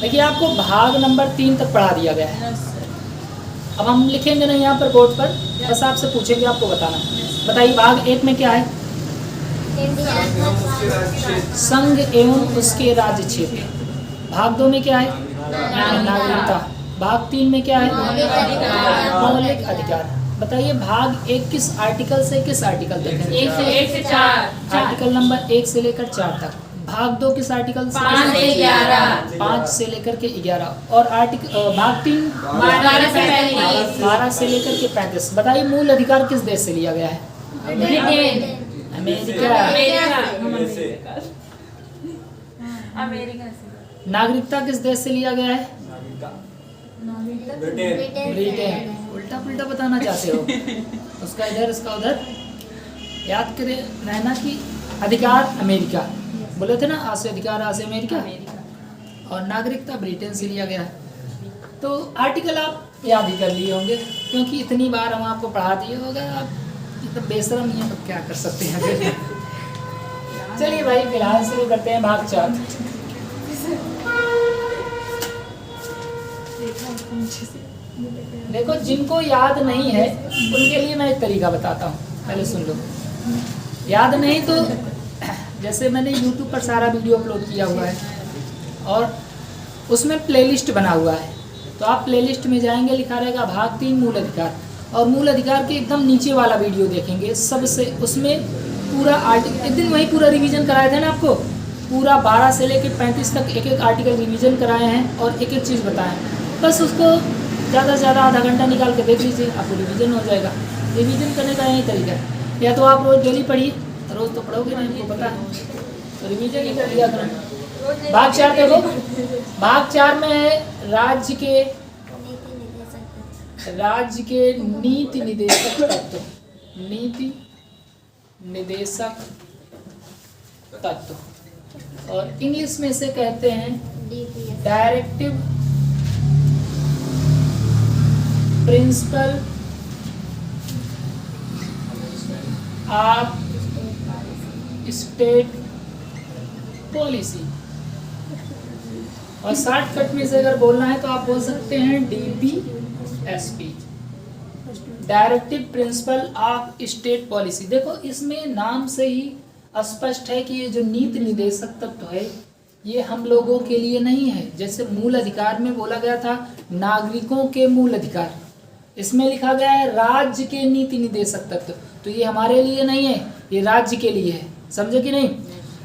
देखिए आपको भाग नंबर 3 तक पढ़ा दिया गया है। अब हम लिखेंगे ना यहाँ पर बोर्ड पर, बस आपसे पूछेंगे, आपको बताना। बताइए भाग 1 में क्या है? संघ एवं उसके राज्य क्षेत्र। भाग 2 में क्या है? नागरिकता। भाग 3 में क्या है? मौलिक अधिकार। बताइए भाग 1 किस आर्टिकल से किस आर्टिकल तक है? 1 से 4। आर्टिकल नंबर 1 से लेकर 4 तक। भाग 2 किस आर्टिकल से? 5 से 11। 5 से लेकर के 11। और आर्टिकल भाग 3 12 से 35। 12 से लेकर के 35। बताइए मूल अधिकार किस देश से लिया गया है? ब्रिटेन। अमेरिका। अमेरिका से। नागरिकता किस देश से लिया गया है? ब्रिटेन। उल्टा पुल्टा बताना चाहते हो, उसका इधर इसका उधर। याद करें रहना कि अधिकार अमेरिका, बोले थे ना, आज से अधिकार आज से अमेरिका, और नागरिकता ब्रिटेन से लिया गया है। तो आर्टिकल आप याद ही कर लिए होंगे, क्योंकि इतनी बार हम आपको पढ़ा दिए होगा। आप मतलब बेशरम नहीं है तो क्या कर सकते हैं फिर। चलिए भाई फिलहाल शुरू करते हैं भाग 4। देखो जिनको याद नहीं है उनके लिए मैं एक तरीका बताता हूँ, पहले सुन लो। याद नहीं तो जैसे मैंने YouTube पर सारा वीडियो अपलोड किया हुआ है और उसमें प्लेलिस्ट बना हुआ है, तो आप प्लेलिस्ट में जाएंगे, लिखा रहेगा भाग 3 मूल अधिकार, और मूल अधिकार के एकदम नीचे वाला वीडियो देखेंगे सबसे। उसमें पूरा आर्टिकल, एक दिन वही पूरा रिवीजन कराए थे ना आपको, पूरा 12 से लेकर 35 तक एक एक आर्टिकल रिवीजन कराए हैं और एक एक चीज़ बताएं। बस उसको ज़्यादा से ज़्यादा आधा घंटा निकाल के देख लीजिए, आपको रिवीजन हो जाएगा। रिवीजन करने का यही तरीका है, या तो आप रोज़ डेली पढ़िए, रोज़ तो पढ़ोगे नहीं, आपको पता है, तो रिवीजन ही कर लिया करें। भाग 4 देखो, भाग 4 में है राज्य के नीति निदेशक तत्व। नीति निदेशक तत्व, और इंग्लिश में इसे कहते हैं directive principle of state policy. और शॉर्टकट में से अगर बोलना है तो आप बोल सकते हैं DPSP, directive principle of state policy. देखो इसमें नाम से ही स्पष्ट है कि ये जो नीति निदेशक तत्व है ये हम लोगों के लिए नहीं है। जैसे मूल अधिकार में बोला गया था नागरिकों के मूल अधिकार, इसमें लिखा गया है राज्य के नीति निदेशक तत्व, तो ये हमारे लिए नहीं है, ये राज्य के लिए है। समझे कि नहीं?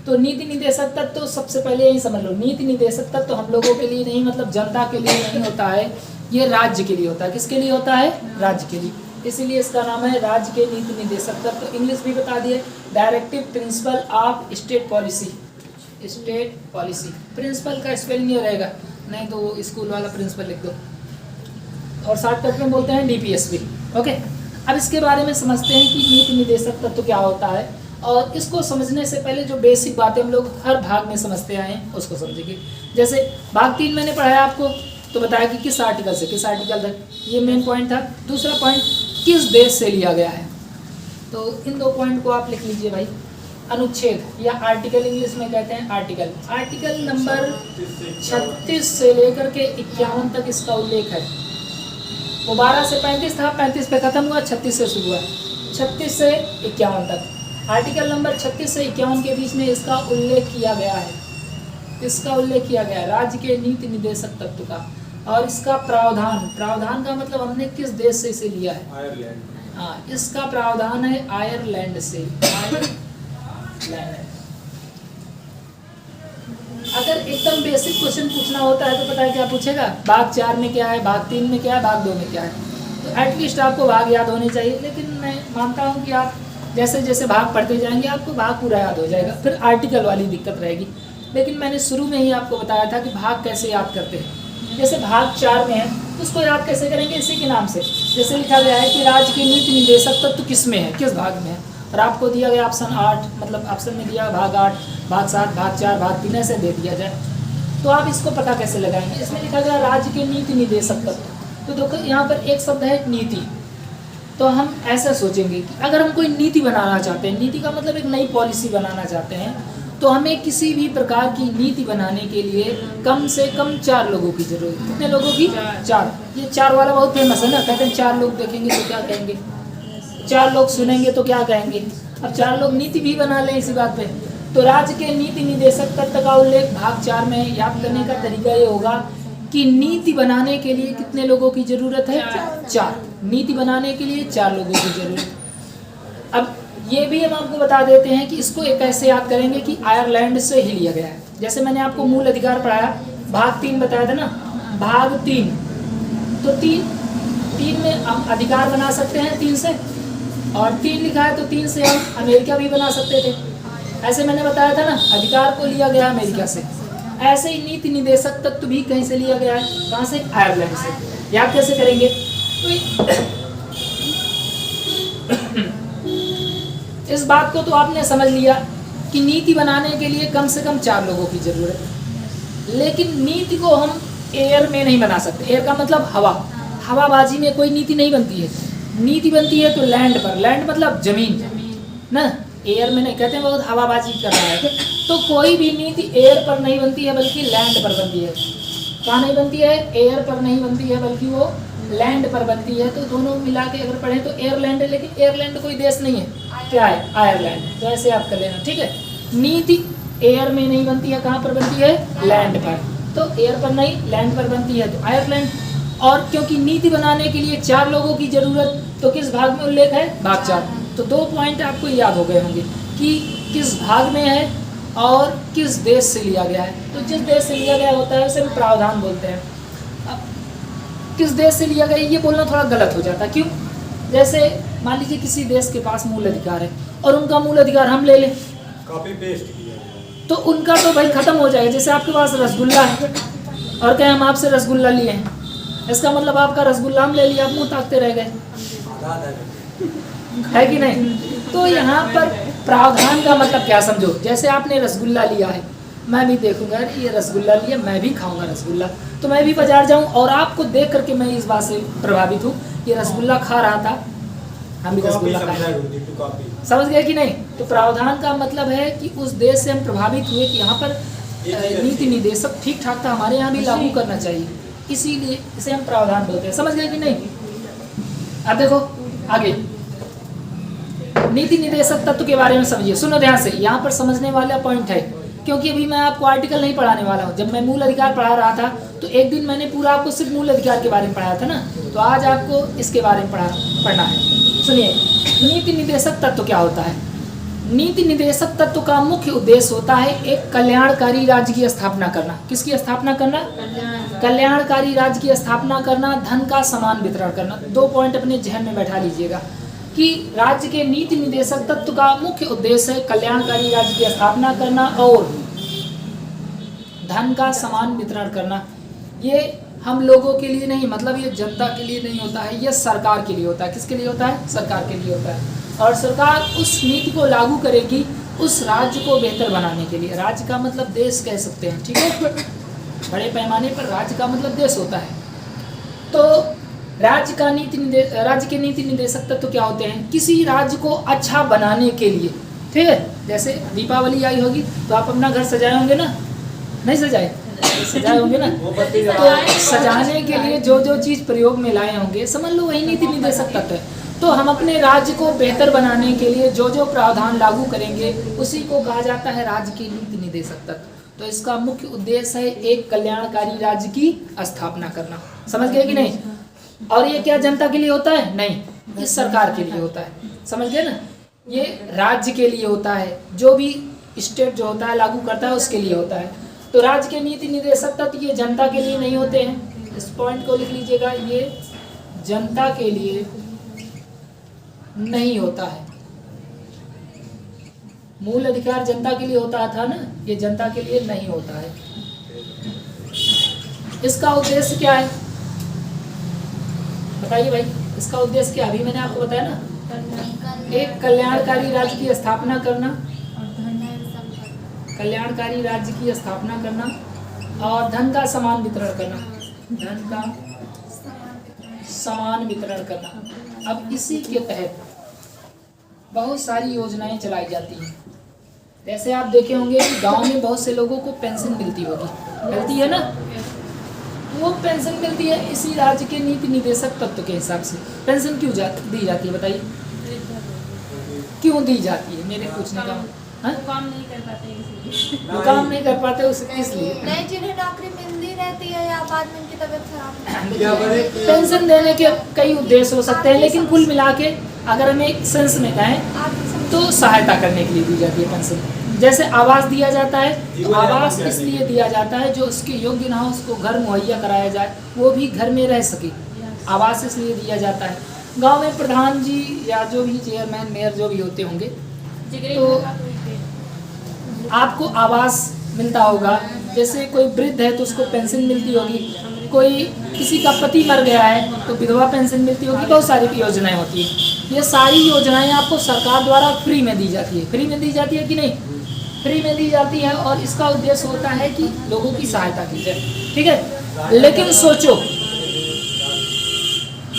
तो नीति निदेशक तत्व तो सबसे पहले यही समझ लो, नीति निदेशक तत्व तो हम लोगों के लिए नहीं, मतलब जनता के लिए नहीं होता है, ये राज्य के लिए होता है। किसके लिए होता है? राज्य के लिए। इसीलिए इसका नाम है राज्य के नीति निदेशक तत्व। तो इंग्लिश भी बता दिए, directive principle of state policy. State policy, principle का स्पेलिंग नहीं रहेगा, नहीं तो स्कूल वाला प्रिंसिपल लिख दो, और शॉर्टकट में बोलते हैं DPSP। ओके, अब इसके बारे में समझते हैं कि नीति निदेशक तत्व क्या होता है, और इसको समझने से पहले जो बेसिक बातें हम लोग हर भाग में समझते आए हैं उसको समझेंगे। जैसे भाग 3 मैंने पढ़ाया आपको, तो बताया कि किस आर्टिकल से किस आर्टिकल तक, ये मेन पॉइंट था। दूसरा पॉइंट किस देश से लिया गया है, तो इन 2 पॉइंट को आप लिख लीजिए भाई। अनुच्छेद या आर्टिकल इंग्लिश में कहते हैं आर्टिकल। आर्टिकल नंबर 36 से लेकर के 51 तक इसका उल्लेख है। वो 12 से 35 था, 35 पे खत्म हुआ, 36 से शुरू हुआ, 36 से 51 तक। आर्टिकल नंबर 36 से 51 के बीच में इसका उल्लेख किया गया है, इसका उल्लेख किया गया है राज्य के नीति निदेशक तत्व का। और इसका प्रावधान, प्रावधान का मतलब हमने किस देश से इसे लिया है? आयरलैंड। हाँ, इसका प्रावधान है आयरलैंड से। आयरलैंड। अगर एकदम बेसिक क्वेश्चन पूछना होता है तो पता है क्या पूछेगा? भाग 4 में क्या है, भाग 3 में क्या है, भाग 2 में क्या है। तो एटलीस्ट आपको भाग याद होने चाहिए। लेकिन मैं मानता हूँ कि आप जैसे जैसे भाग पढ़ते जाएंगे आपको भाग पूरा याद हो जाएगा, फिर आर्टिकल वाली दिक्कत रहेगी। लेकिन मैंने शुरू में ही आपको बताया था कि भाग कैसे याद करते हैं। जैसे भाग 4 में है, उसको याद कैसे करेंगे? इसी के नाम से। जैसे लिखा गया है कि राज्य के नीति निदेशक तत्व किस में है, किस भाग में है, और आपको दिया गया ऑप्शन 8, मतलब ऑप्शन में दिया भाग 8, भाग 7, भाग 4, भाग 3 ऐसे दे दिया जाए, तो आप इसको पता कैसे लगाएंगे? इसमें लिखा गया राज्य के नीति निदेशक तत्व, तो देखो यहाँ पर एक शब्द है नीति। तो हम ऐसा सोचेंगे कि अगर हम कोई नीति बनाना चाहते हैं, नीति का मतलब एक नई पॉलिसी बनाना चाहते हैं, तो हमें किसी भी प्रकार की नीति बनाने के लिए कम से कम 4 लोगों की जरूरत है। कितने लोगों की? 4। ये 4 वाला बहुत फेमस है ना, कहते हैं 4 लोग देखेंगे तो क्या कहेंगे, 4 लोग सुनेंगे तो क्या कहेंगे। अब 4 लोग नीति भी बना लें इसी बात पे। तो राज्य के नीति निदेशक तत्व का उल्लेख भाग 4 में। याद करने का तरीका ये होगा कि नीति बनाने के लिए कितने लोगों की जरूरत है? 4। नीति बनाने के लिए 4 लोगों की जरूरत। अब ये भी हम आपको बता देते हैं कि इसको एक ऐसे याद करेंगे कि आयरलैंड से ही लिया गया है। जैसे मैंने आपको मूल अधिकार पढ़ाया, भाग 3 बताया था ना, भाग 3। तो 3 में हम अधिकार बना सकते हैं 3 से, और 3 लिखा है तो 3 से हम अमेरिका भी बना सकते थे। ऐसे मैंने बताया था ना, अधिकार को लिया गया अमेरिका से। ऐसे ही नीति निदेशक तत्व भी कहीं से लिया गया है, कहाँ से? आयरलैंड से। याद कैसे करेंगे? इस बात को तो आपने समझ लिया कि नीति बनाने के लिए कम से कम 4 लोगों की जरूरत है। लेकिन नीति को हम एयर में नहीं बना सकते। एयर का मतलब हवा, हवाबाजी में कोई नीति नहीं बनती है। नीति बनती है तो लैंड पर, लैंड मतलब जमीन ना, एयर में नहीं। कहते हैं बहुत हवाबाजी कर रहा है, तो कोई भी नीति एयर पर नहीं बनती है बल्कि लैंड पर बनती है। कहाँ नहीं बनती है? एयर पर नहीं बनती है बल्कि वो लैंड पर बनती है। तो दोनों मिला के अगर पढ़ें तो एयरलैंड है, लेकिन एयरलैंड कोई देश नहीं है, क्या है? आयरलैंड। तो ऐसे याद कर लेना, ठीक है। नीति एयर में नहीं बनती है, कहाँ पर बनती है? लैंड पर। तो एयर पर नहीं, लैंड पर बनती है, तो आयरलैंड। और क्योंकि नीति बनाने के लिए 4 लोगों की जरूरत, तो किस भाग में उल्लेख है? भाग 4। तो 2 पॉइंट आपको याद हो गए होंगे कि किस भाग में है और किस देश से लिया गया है। तो जिस देश से लिया गया होता है उसे हम प्रावधान बोलते हैं। अब किस देश से लिया गया ये बोलना थोड़ा गलत हो जाता है। क्यों? जैसे मान लीजिए किसी देश के पास मूल अधिकार है और उनका मूल अधिकार हम ले लें, कॉपी पेस्ट किया, तो उनका तो भाई खत्म हो जाएगा। जैसे आपके पास रसगुल्ला है और कहें हम आपसे रसगुल्ला लिए हैं, इसका मतलब आपका रसगुल्ला हम ले लिया, आप मुँह ताकते रह गए, है कि नहीं? तो यहाँ पर प्रावधान का मतलब क्या समझो। जैसे आपने रसगुल्ला लिया है, मैं भी देखूंगा ये रसगुल्ला लिया, मैं भी खाऊंगा रसगुल्ला, तो मैं भी बाजार जाऊं और आपको देख करके मैं इस बात से प्रभावित हूँ, ये रसगुल्ला खा रहा था, हम भी रसगुल्ला खाएं। समझ गए कि नहीं? तो प्रावधान का मतलब है कि उस देश से हम प्रभावित हुए कि यहाँ पर नीति निदेशक ठीक ठाक था, हमारे यहाँ भी लागू करना चाहिए, इसीलिए इसे हम प्रावधान बोलते हैं। समझ गए कि नहीं? अब देखो आगे नीति निदेशक तत्व के बारे में समझिए। सुनो ध्यान से, यहाँ पर समझने वाला पॉइंट है, क्योंकि अभी मैं आपको आर्टिकल नहीं पढ़ाने वाला हूँ। जब मैं मूल अधिकार पढ़ा रहा था तो एक दिन मैंने पूरा आपको सिर्फ मूल अधिकार के बारे में पढ़ाया था ना, तो आज आपको इसके बारे में पढ़ना है। सुनिए, नीति निदेशक तत्व क्या होता है? नीति निदेशक तत्व का मुख्य उद्देश्य होता है एक कल्याणकारी राज्य की स्थापना करना। किसकी स्थापना करना? कल्याणकारी राज्य की स्थापना करना, धन का समान वितरण करना। 2 पॉइंट अपने जहन में बैठा लीजिएगा कि राज्य के नीति निदेशक तत्व का मुख्य उद्देश्य है कल्याणकारी राज्य की स्थापना करना और धन का समान वितरण करना। ये हम लोगों के लिए नहीं, मतलब ये जनता के लिए नहीं होता है, ये सरकार के लिए होता है। किसके लिए होता है? सरकार के लिए होता है। और सरकार उस नीति को लागू करेगी उस राज्य को बेहतर बनाने के लिए। राज्य का मतलब देश कह सकते हैं, ठीक है? बड़े पैमाने पर राज्य का मतलब देश होता है। तो राज्य के नीति निदेशक तत्व क्या होते हैं? किसी राज्य को अच्छा बनाने के लिए, ठीक है? जैसे दीपावली आई होगी तो आप अपना घर सजाए होंगे ना? नहीं सजाए? सजाए होंगे ना? तो सजाने के लिए जो जो चीज़ प्रयोग में लाए होंगे, समझ लो वही नीति निदेशक तत्व है। तो हम अपने राज्य को बेहतर बनाने के लिए जो जो प्रावधान लागू करेंगे उसी को कहा जाता है राज्य के नीति निदेशक तत्व। तो इसका मुख्य उद्देश्य है एक कल्याणकारी राज्य की स्थापना करना। समझ गए कि नहीं? और ये क्या जनता के लिए होता है? नहीं, ये सरकार के लिए होता है। समझ गए ना? ये राज्य के लिए होता है, जो भी स्टेट जो होता है लागू करता है उसके लिए होता है। तो राज्य के नीति निदेशक तत्व ये जनता के लिए नहीं होते हैं। इस पॉइंट को लिख लीजिएगा, ये जनता के लिए नहीं होता है। मूल अधिकार जनता के लिए होता था ना, ये जनता के लिए नहीं होता है। इसका उद्देश्य क्या है बताइए भाई? इसका उद्देश्य क्या? अभी मैंने आपको बताया ना, एक कल्याणकारी राज्य की स्थापना करना, कल्याणकारी राज्य की स्थापना करना और धन का समान वितरण करना, धन का समान वितरण करना। अब इसी के तहत बहुत सारी योजनाएं चलाई जाती हैं। जैसे आप देखे होंगे कि गांव में बहुत से लोगों को पेंशन मिलती होगी, मिलती है ना। वो पेंशन मिलती है इसी राज्य के नीति निदेशक तत्व के हिसाब से। पेंशन क्यों दी जाती है बताइए, क्यों दी जाती है? मेरे पूछने का हाँ? वो काम नहीं कर पाते इसलिए। वो काम नहीं कर पाते उस इसलिए। नहीं, जिन्हें नौकरी मिलती रहती है या बाद में उनकी तबीयत खराब पेंशन देने के कई उद्देश्य हो सकते हैं, लेकिन कुल मिला के अगर हमें एक सेंस में कहें तो सहायता करने के लिए दी जाती है पेंशन। जैसे आवास दिया जाता है, तो आवास इसलिए दिया जाता है जो उसके योग्य ना हो उसको घर मुहैया कराया जाए, वो भी घर में रह सके, आवास इसलिए दिया जाता है। गांव में प्रधान जी या जो भी चेयरमैन मेयर जो भी होते होंगे, तो आपको आवास मिलता होगा। जैसे कोई वृद्ध है तो उसको पेंशन मिलती होगी, कोई किसी का पति मर गया है तो विधवा पेंशन मिलती होगी, बहुत सारी योजनाएं होती है। ये सारी योजनाएं आपको सरकार द्वारा फ्री में दी जाती है। फ्री में दी जाती है कि नहीं? फ्री में दी जाती है, और इसका उद्देश्य होता है कि लोगों की सहायता की जाए, ठीक है। लेकिन सोचो,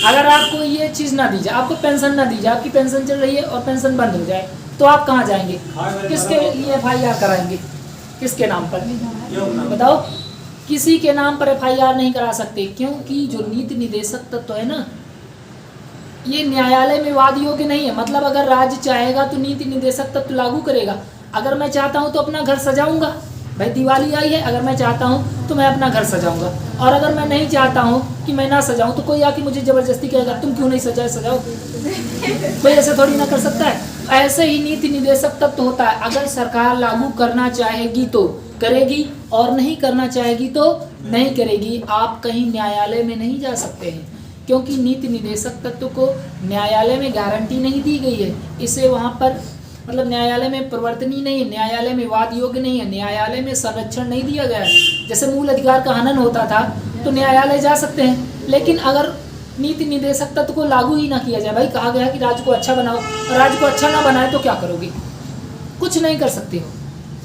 अगर आपको ये चीज़ ना दी जाए, आपको पेंशन ना दी जाए, आपकी पेंशन चल रही है और पेंशन बंद हो जाए, तो आप कहाँ जाएंगे? किसके लिए FIR कराएंगे? किसके नाम पर बताओ? किसी के नाम पर FIR नहीं करा सकते, क्योंकि जो नीति निदेशक तत्व है ना, ये न्यायालय में वाद योग्य नहीं है। मतलब अगर राज्य चाहेगा तो नीति निदेशक तत्व लागू करेगा। अगर मैं चाहता हूँ तो अपना घर सजाऊंगा, भाई दिवाली आई है, अगर मैं चाहता हूँ तो मैं अपना घर सजाऊंगा, और अगर मैं नहीं चाहता हूँ कि मैं ना सजाऊं तो कोई आके मुझे जबरदस्ती कहेगा तुम क्यों नहीं सजाए, सजाओ। कोई ऐसे थोड़ी ना कर सकता है। ऐसे ही नीति निदेशक तत्व होता है, अगर सरकार लागू करना चाहेगी तो करेगी, और नहीं करना चाहेगी तो नहीं करेगी। आप कहीं न्यायालय में नहीं जा सकते हैं, क्योंकि नीति निदेशक तत्व को न्यायालय में गारंटी नहीं दी गई है। इसे वहाँ पर मतलब न्यायालय में प्रवर्तनीय नहीं है, न्यायालय में वाद योग्य नहीं है, न्यायालय में संरक्षण नहीं दिया गया है। जैसे मूल अधिकार का हनन होता था तो न्यायालय जा सकते हैं, लेकिन अगर नीति निदेशक तत्व को लागू ही ना किया जाए, भाई कहा गया कि राज्य को अच्छा बनाओ, और राज्य को अच्छा ना बनाए तो क्या करोगे? कुछ नहीं कर सकते हो।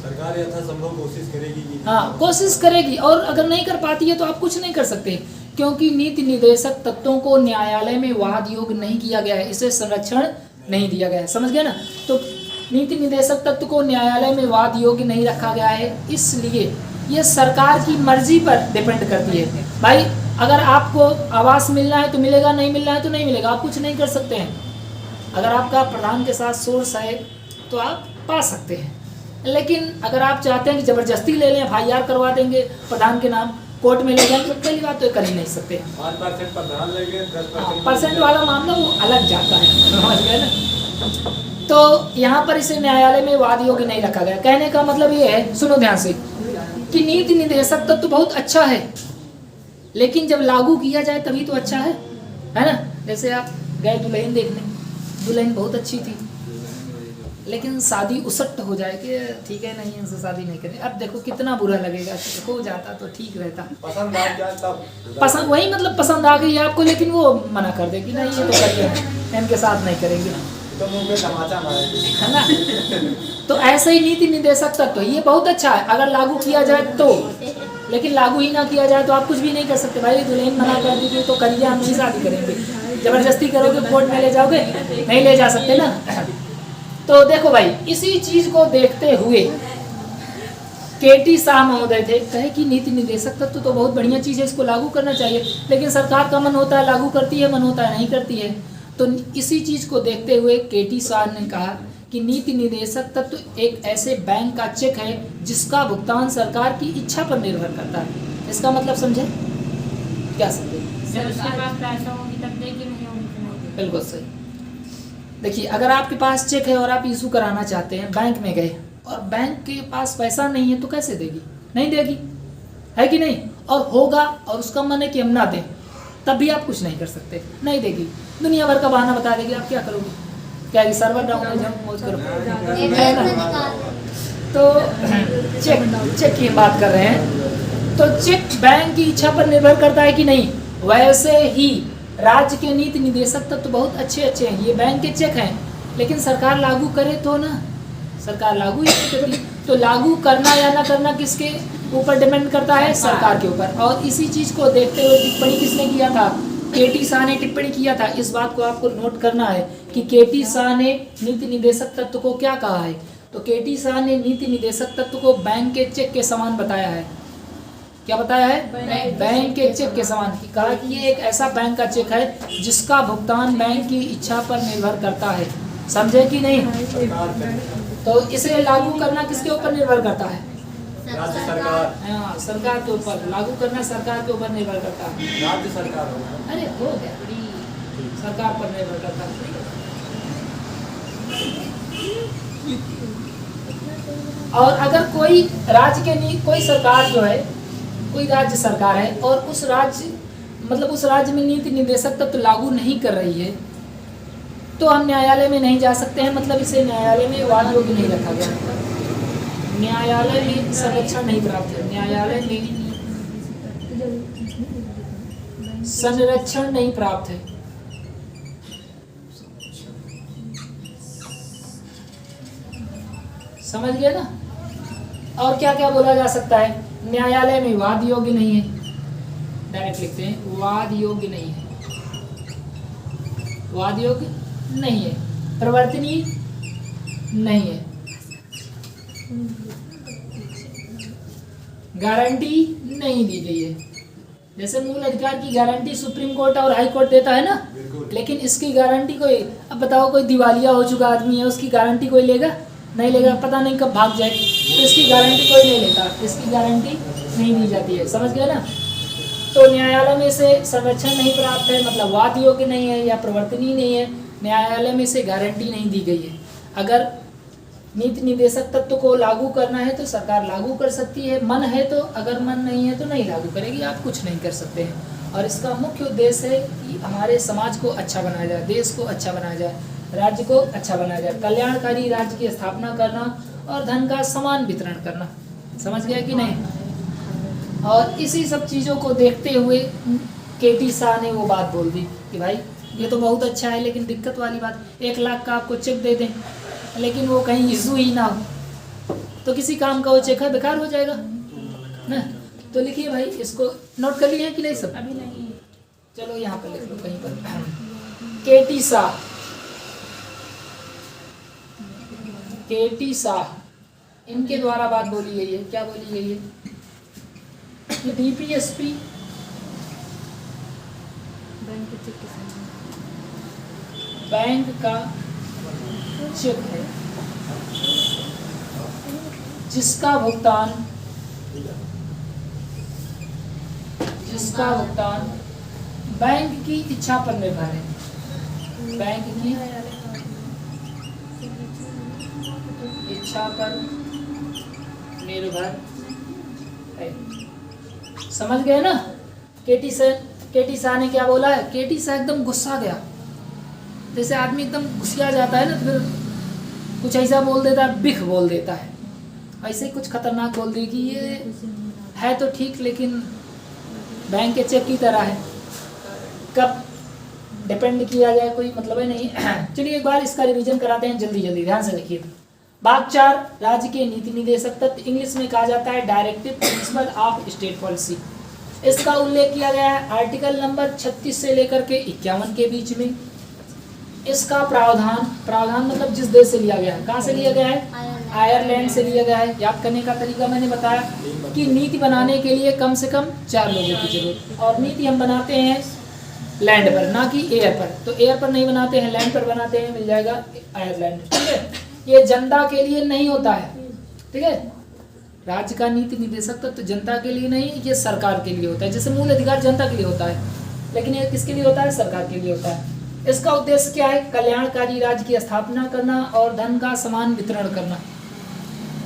सरकार यथासंभव कोशिश करेगी। हाँ, कोशिश करेगी, और अगर नहीं कर पाती है तो आप कुछ नहीं कर सकते, क्योंकि नीति निदेशक तत्वों को न्यायालय में वाद योग्य नहीं किया गया है, इसे संरक्षण नहीं दिया गया है। समझ गए ना? तो नीति निदेशक तत्व को न्यायालय में वाद योग्य नहीं रखा गया है, इसलिए ये सरकार की मर्जी पर डिपेंड करती है। भाई अगर आपको आवास मिलना है तो मिलेगा, नहीं मिलना है तो नहीं मिलेगा, आप कुछ नहीं कर सकते हैं। अगर आपका प्रधान के साथ सोर्स है तो आप पा सकते हैं, लेकिन अगर आप चाहते हैं कि ज़बरदस्ती ले लें, FIR करवा देंगे प्रधान के नाम, कोर्ट में ले जाएंगे, तो पहली बात तो कर ही नहीं सकते। 5% प्रधान लगे, 10% परसेंट वाला मामला वो अलग जाता है, समझ गए ना? तो यहाँ पर इसे न्यायालय में वाद योग्य नहीं रखा गया। कहने का मतलब ये है, सुनो ध्यान से, कि नीति निदेशक तत्व तो बहुत अच्छा है, लेकिन जब लागू किया जाए तभी तो अच्छा है ना? जैसे आप गए दुल्हन देखने, दुल्हन बहुत अच्छी थी, लेकिन शादी उसट हो जाए कि ठीक है नहीं इनसे शादी नहीं करें, अब देखो कितना बुरा लगेगा। हो जाता तो ठीक रहता, पसंद आ गया तब पसंद वही मतलब पसंद आ गई है आपको, लेकिन वो मना कर दे कि नहीं ये तो करिए, इनके साथ नहीं करेंगे, तो मुंह में तमाचा मारेंगे, है ना? तो ऐसे ही नीति निदेशक तत्व ये बहुत अच्छा है अगर लागू किया जाए तो, लेकिन लागू ही ना किया जाए तो आप कुछ भी नहीं कर सकते। भाई दुल्हन मना कर दीजिए तो करिए, हम नहीं शादी करेंगे, जबरदस्ती करोगे कोर्ट में ले जाओगे, नहीं ले जा सकते ना। तो देखो भाई, इसी चीज को देखते हुए KT शाह महोदय थे, कहे कि नीति निदेशक तत्व तो बहुत बढ़िया चीज़ है, इसको लागू करना चाहिए, लेकिन सरकार का मन होता है लागू करती है, मन होता है नहीं करती है। तो इसी चीज़ को देखते हुए KT शाह ने कहा कि नीति निदेशक तत्व एक ऐसे बैंक का चेक है जिसका भुगतान सरकार की इच्छा पर निर्भर करता है। इसका मतलब समझे? क्या समझे? जब उसके पास पैसा होगी तब देगी, नहीं होगी तो नहीं देगी। बिल्कुल सही। देखिए, अगर आपके पास चेक है और आप इशू कराना चाहते हैं, बैंक में गए और बैंक के पास पैसा नहीं है तो कैसे देगी? नहीं देगी, है कि नहीं? और होगा और उसका मन है कि हम ना दें, तब भी आप कुछ नहीं कर सकते, नहीं देगी, दुनिया भर का बहाना बता देगी, आप क्या करोगे? क्या कि सर्वर डाउन है, जब मौज करो, है ना? तो चेक की बात कर रहे हैं, तो चेक बैंक की इच्छा पर निर्भर करता है कि नहीं? वैसे ही राज्य के नीति निदेशक तत्व तो बहुत अच्छे हैं, ये बैंक के चेक हैं, लेकिन सरकार लागू करे तो ना, सरकार लागू ही नहीं करती, तो लागू करना या ना करना किसके ऊपर डिपेंड करता है? सरकार के ऊपर। और इसी चीज़ को देखते हुए टिप्पणी किसने किया था? KT शाह ने टिप्पणी किया था। इस बात को आपको नोट करना है कि KT शाह ने नीति निदेशक तत्व को क्या कहा है? तो केटी शाह ने नीति निदेशक तत्व को बैंक के चेक के समान बताया है। क्या बताया है? बैंक के चेक के समान। कहा कि ये एक ऐसा बैंक का चेक है जिसका भुगतान बैंक की इच्छा पर निर्भर करता है। समझे कि नहीं? सरकार पे। तो इसे लागू करना किसके ऊपर निर्भर करता है? राज्य सरकार। हाँ, सरकार के ऊपर। लागू करना सरकार के ऊपर निर्भर करता है। राज्य सरकार होगा। अरे हो गया, सरकार पर निर्भर करता है। और अगर कोई राज्य के कोई सरकार जो है, कोई राज्य सरकार है और उस राज्य में नीति निदेशक तत्व लागू नहीं कर रही है, तो हम न्यायालय में नहीं जा सकते हैं। मतलब इसे न्यायालय में वाद योग्य नहीं रखा गया। न्यायालय में संरक्षण नहीं प्राप्त है। न्यायालय में संरक्षण नहीं प्राप्त है। समझ गए ना? और क्या क्या बोला जा सकता है? न्यायालय में वाद योग्य नहीं है। डायरेक्ट लिखते हैं, वाद योग्य नहीं है। वाद योग्य नहीं है। प्रवर्तनीय नहीं है। गारंटी नहीं दी गई है। जैसे मूल अधिकार की गारंटी सुप्रीम कोर्ट और हाई कोर्ट देता है ना, लेकिन इसकी गारंटी कोई, अब बताओ कोई दिवालिया हो चुका आदमी है, उसकी गारंटी कोई लेगा? नहीं लेगा। पता नहीं कब भाग जाए, तो इसकी गारंटी कोई नहीं लेता। इसकी गारंटी नहीं दी जाती है। समझ गए ना? तो न्यायालय में से संरक्षण नहीं प्राप्त है, मतलब वाद योग्य नहीं है या प्रवर्तनीय नहीं है। न्यायालय में से गारंटी नहीं दी गई है। अगर नीति निदेशक तत्व को लागू करना है तो सरकार लागू कर सकती है, मन है तो। अगर मन नहीं है तो नहीं लागू करेगी। आप कुछ नहीं कर सकते हैं। और इसका मुख्य उद्देश्य है कि हमारे समाज को अच्छा बनाया जाए, देश को अच्छा बनाया जाए, राज्य को अच्छा बनाया जाए, कल्याणकारी राज्य की स्थापना करना और धन का समान वितरण करना। समझ गया कि नहीं? और इसी सब चीज़ों को देखते हुए केटी शाह ने वो बात बोल दी कि भाई ये तो बहुत अच्छा है, लेकिन दिक्कत वाली बात, 1 लाख का आपको चेक दे दें, लेकिन वो कहीं इशू ही ना हो, तो किसी काम का वो चेक है बेकार हो जाएगा ना। तो लिखिए भाई, इसको नोट कर लिए हैं कि नहीं सब? अभी नहीं। चलो यहाँ पर लिख लो कहीं पर। केटी शाह, केटी शाह इनके द्वारा बात बोली गई है। क्या बोली गई है? कि डीपीएसपी बैंक का चेक है जिसका भुगतान बैंक की इच्छा पर निर्भर है। बैंक की इच्छा पर निर्भर है। समझ गए ना? केटी शाह ने क्या बोला है? केटी शाह एकदम गुस्सा गया। जैसे आदमी एकदम गुस्सा जाता है ना, तो फिर कुछ ऐसा बोल देता है, बिख बोल देता है। ऐसे ही कुछ खतरनाक बोल दी कि ये है तो ठीक, लेकिन बैंक के चेक की तरह है, कब डिपेंड किया जाए कोई मतलब है नहीं। चलिए एक बार इसका रिवीजन कराते हैं जल्दी जल्दी, ध्यान से देखिए। भाग 4, राज्य के नीति निदेशक तत्व, इंग्लिश में कहा जाता है directive principle of state policy. इसका उल्लेख किया गया है आर्टिकल नंबर 36 से लेकर के 51 के बीच में। इसका प्रावधान मतलब जिस देश से लिया गया है, कहाँ से लिया गया है? आयरलैंड से लिया गया है। याद करने का तरीका मैंने बताया कि नीति बनाने के लिए कम से कम 4 लोगों की जरूरत, और नीति हम बनाते हैं लैंड पर, ना कि एयर पर। तो एयर पर नहीं बनाते हैं, लैंड पर बनाते हैं, मिल जाएगा आयरलैंड। ठीक है, ये जनता के लिए नहीं होता है। ठीक है, राज्य का नीति निदेशक तो जनता के लिए नहीं, ये सरकार के लिए होता है। जैसे मूल अधिकार जनता के लिए होता है, लेकिन ये किसके लिए होता है? सरकार के लिए होता है। इसका उद्देश्य क्या है? कल्याणकारी राज्य की स्थापना करना और धन का समान वितरण करना।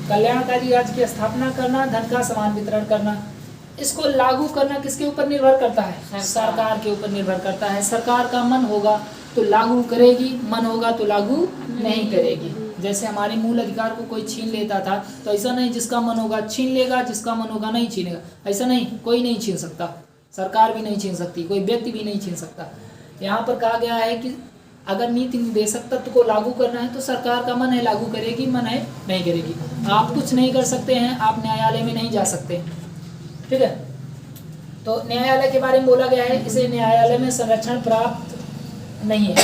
कल्याणकारी राज्य की स्थापना करना, धन का समान वितरण करना। इसको लागू करना किसके ऊपर निर्भर करता है? सरकार के ऊपर निर्भर करता है। सरकार का मन होगा तो लागू करेगी, मन होगा तो लागू नहीं करेगी। जैसे हमारे मूल अधिकार को कोई छीन लेता था, तो ऐसा नहीं जिसका मन होगा छीन लेगा, जिसका मन होगा नहीं छीनेगा। ऐसा नहीं, कोई नहीं छीन सकता, सरकार भी नहीं छीन सकती, कोई व्यक्ति भी नहीं छीन सकता। यहाँ पर कहा गया है कि अगर नीति निदेशक तत्व को लागू करना है तो सरकार का मन है लागू करेगी, मन है नहीं करेगी। आप कुछ नहीं कर सकते हैं, आप न्यायालय में नहीं जा सकते। ठीक है, तो न्यायालय के बारे में बोला गया है, इसे न्यायालय में संरक्षण प्राप्त नहीं है,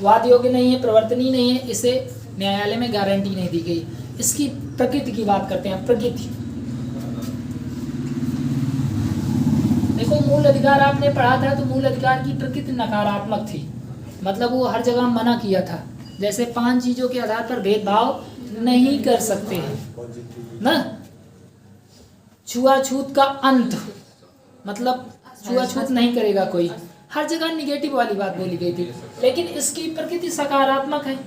वाद योग्य नहीं है, प्रवर्तनीय नहीं है, इसे न्यायालय में गारंटी नहीं दी गई। इसकी प्रकृति की बात करते हैं। प्रकृति देखो, मूल अधिकार आपने पढ़ा था तो मूल अधिकार की प्रकृति नकारात्मक थी, मतलब वो हर जगह मना किया था। जैसे 5 चीजों के आधार पर भेदभाव नहीं कर सकते हैं ना। छुआछूत का अंत, मतलब छुआछूत नहीं करेगा कोई, हर जगह निगेटिव वाली बात बोली गई थी। लेकिन इसकी प्रकृति सकारात्मक है।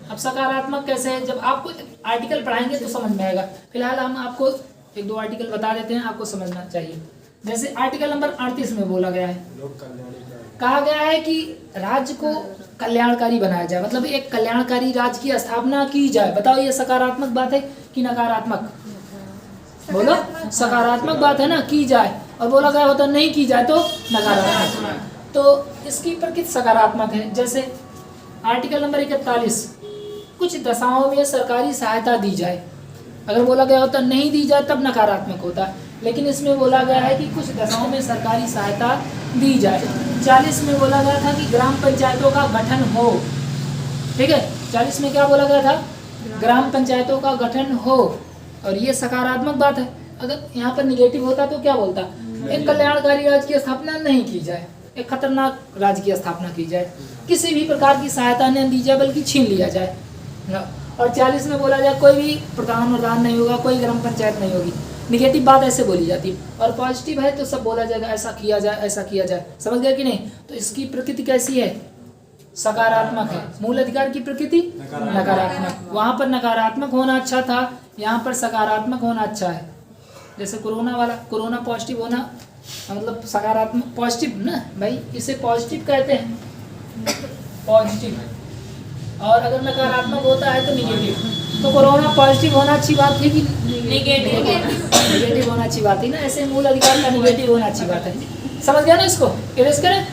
अब सकारात्मक कैसे है, जब आपको आर्टिकल पढ़ाएंगे तो समझ में आएगा। फिलहाल हम आपको 1-2 आर्टिकल बता देते हैं, आपको समझना चाहिए। जैसे आर्टिकल नंबर 38 में बोला गया है, कहा गया है कि राज्य को कल्याणकारी बनाया जाए, मतलब एक कल्याणकारी राज्य की स्थापना की जाए। बताओ ये सकारात्मक बात है कि नकारात्मक? बोलो, सकारात्मक बात है ना, की जाए। और बोला गया होता नहीं की जाए तो नकारात्मक, तो इसकी प्रकृति सकारात्मक है। जैसे आर्टिकल नंबर 41, कुछ दशाओं में सरकारी सहायता दी जाए। अगर बोला गया होता नहीं दी जाए तब नकारात्मक होता, लेकिन इसमें बोला गया है कि कुछ दशाओं में सरकारी सहायता दी जाए। 40 में बोला गया था कि ग्राम पंचायतों का गठन हो। ठीक है, 40 में क्या बोला गया था? ग्राम पंचायतों का गठन हो, और ये सकारात्मक बात है। अगर यहाँ पर निगेटिव होता तो क्या बोलता? एक कल्याणकारी राज्य की स्थापना नहीं की जाए, एक खतरनाक राज्य की स्थापना की जाए, किसी भी प्रकार की सहायता नहीं दी जाए बल्कि छीन लिया जाए। और 40 में बोला जाए कोई भी प्रधान नहीं होगा, कोई ग्राम पंचायत नहीं होगी। निगेटिव बात ऐसे बोली जाती है, और पॉजिटिव है तो सब बोला जाएगा ऐसा किया जाए, ऐसा किया जाए। समझ गया कि नहीं? तो इसकी प्रकृति कैसी है? सकारात्मक है। मूल अधिकार की प्रकृति नकारात्मक। वहाँ पर नकारात्मक होना अच्छा था, यहाँ पर सकारात्मक होना अच्छा है। जैसे कोरोना पॉजिटिव होना, मतलब सकारात्मक, पॉजिटिव ना भाई, इसे पॉजिटिव कहते हैं, पॉजिटिव। और अगर नकारात्मक होता है तो निगेटिव। तो कोरोना पॉजिटिव होना अच्छी बात है कि निगेटिव होना अच्छी बात है ना। ऐसे मूल अधिकार का निगेटिव होना अच्छी बात है। समझ गया ना? इसको इरेज करें।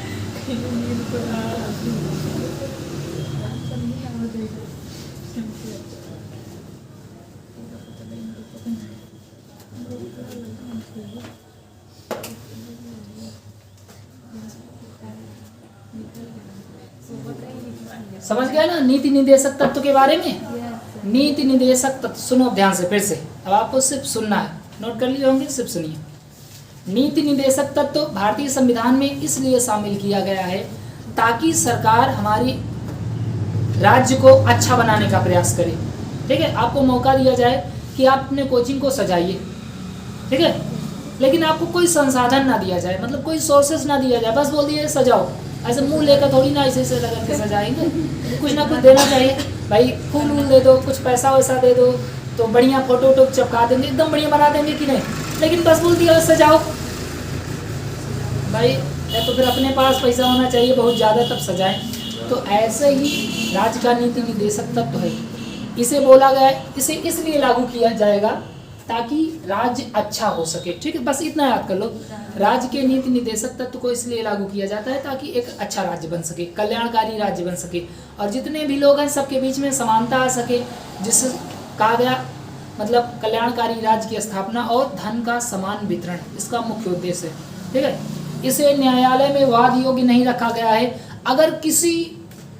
समझ गया ना नीति निदेशक तत्व के बारे में? नीति निदेशक तत्व सुनो ध्यान से फिर से, अब आपको सिर्फ सुनना है, नोट कर लिए होंगे, सिर्फ सुनिए। नीति निदेशक तत्व भारतीय संविधान में इसलिए शामिल किया गया है ताकि सरकार हमारी राज्य को अच्छा बनाने का प्रयास करे। ठीक है, आपको मौका दिया जाए कि आप अपने कोचिंग को सजाइए, ठीक है, लेकिन आपको कोई संसाधन ना दिया जाए, मतलब कोई सोर्सेस ना दिया जाए, बस बोल दिए सजाओ। ऐसे मुंह लेकर थोड़ी ना ऐसे ऐसे लगा के सजाएंगे, कुछ ना कुछ देना चाहिए भाई। फूल वूल दे दो, कुछ पैसा वैसा दे दो तो बढ़िया फोटो वोटो चिपका देंगे, एकदम बढ़िया बना देंगे कि नहीं। लेकिन बस बोल दिया सजाओ भाई, या तो फिर अपने पास पैसा होना चाहिए बहुत ज़्यादा तब सजाएं। तो ऐसे ही राज्य का नीति निदेशक तत्व है, इसे बोला गया है, इसे इसलिए लागू किया जाएगा ताकि राज्य अच्छा हो सके। ठीक है, बस इतना याद कर लो। राज्य के नीति निदेशक तत्व को इसलिए लागू किया जाता है ताकि एक अच्छा राज्य बन सके, कल्याणकारी राज्य बन सके, और जितने भी लोग हैं सबके बीच में समानता आ सके, जिससे कहा गया मतलब कल्याणकारी राज्य की स्थापना और धन का समान वितरण इसका मुख्य उद्देश्य है। ठीक है, इसे न्यायालय में वाद योग्य नहीं रखा गया है। अगर किसी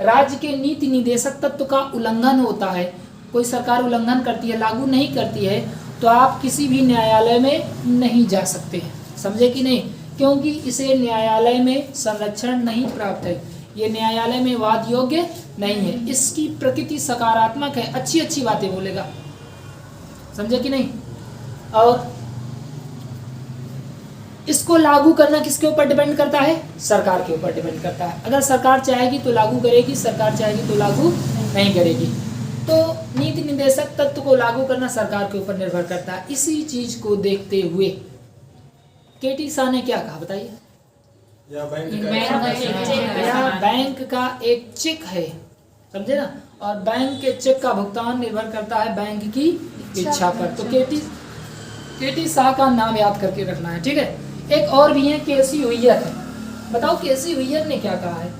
राज्य के नीति निदेशक तत्व का उल्लंघन होता है, कोई सरकार उल्लंघन करती है, लागू नहीं करती है, तो आप किसी भी न्यायालय में नहीं जा सकते हैं। समझे कि नहीं? क्योंकि इसे न्यायालय में संरक्षण नहीं प्राप्त है, ये न्यायालय में वाद योग्य नहीं है। इसकी प्रकृति सकारात्मक है, अच्छी अच्छी बातें बोलेगा। समझे कि नहीं? और इसको लागू करना किसके ऊपर डिपेंड करता है? सरकार के ऊपर डिपेंड करता है। अगर सरकार चाहेगी तो लागू करेगी, सरकार चाहेगी तो लागू नहीं करेगी। तो नीति निदेशक तत्व को लागू करना सरकार के ऊपर निर्भर करता है। इसी चीज को देखते हुए केटी शाह ने क्या कहा बताइए? या बैंक का एक चेक है, समझे ना, और बैंक के चेक का भुगतान निर्भर करता है बैंक की इच्छा पर। तो केटी शाह का नाम याद करके रखना है। ठीक है, एक और भी है केसी हुइयर है। बताओ केसी हुइयर ने क्या कहा है?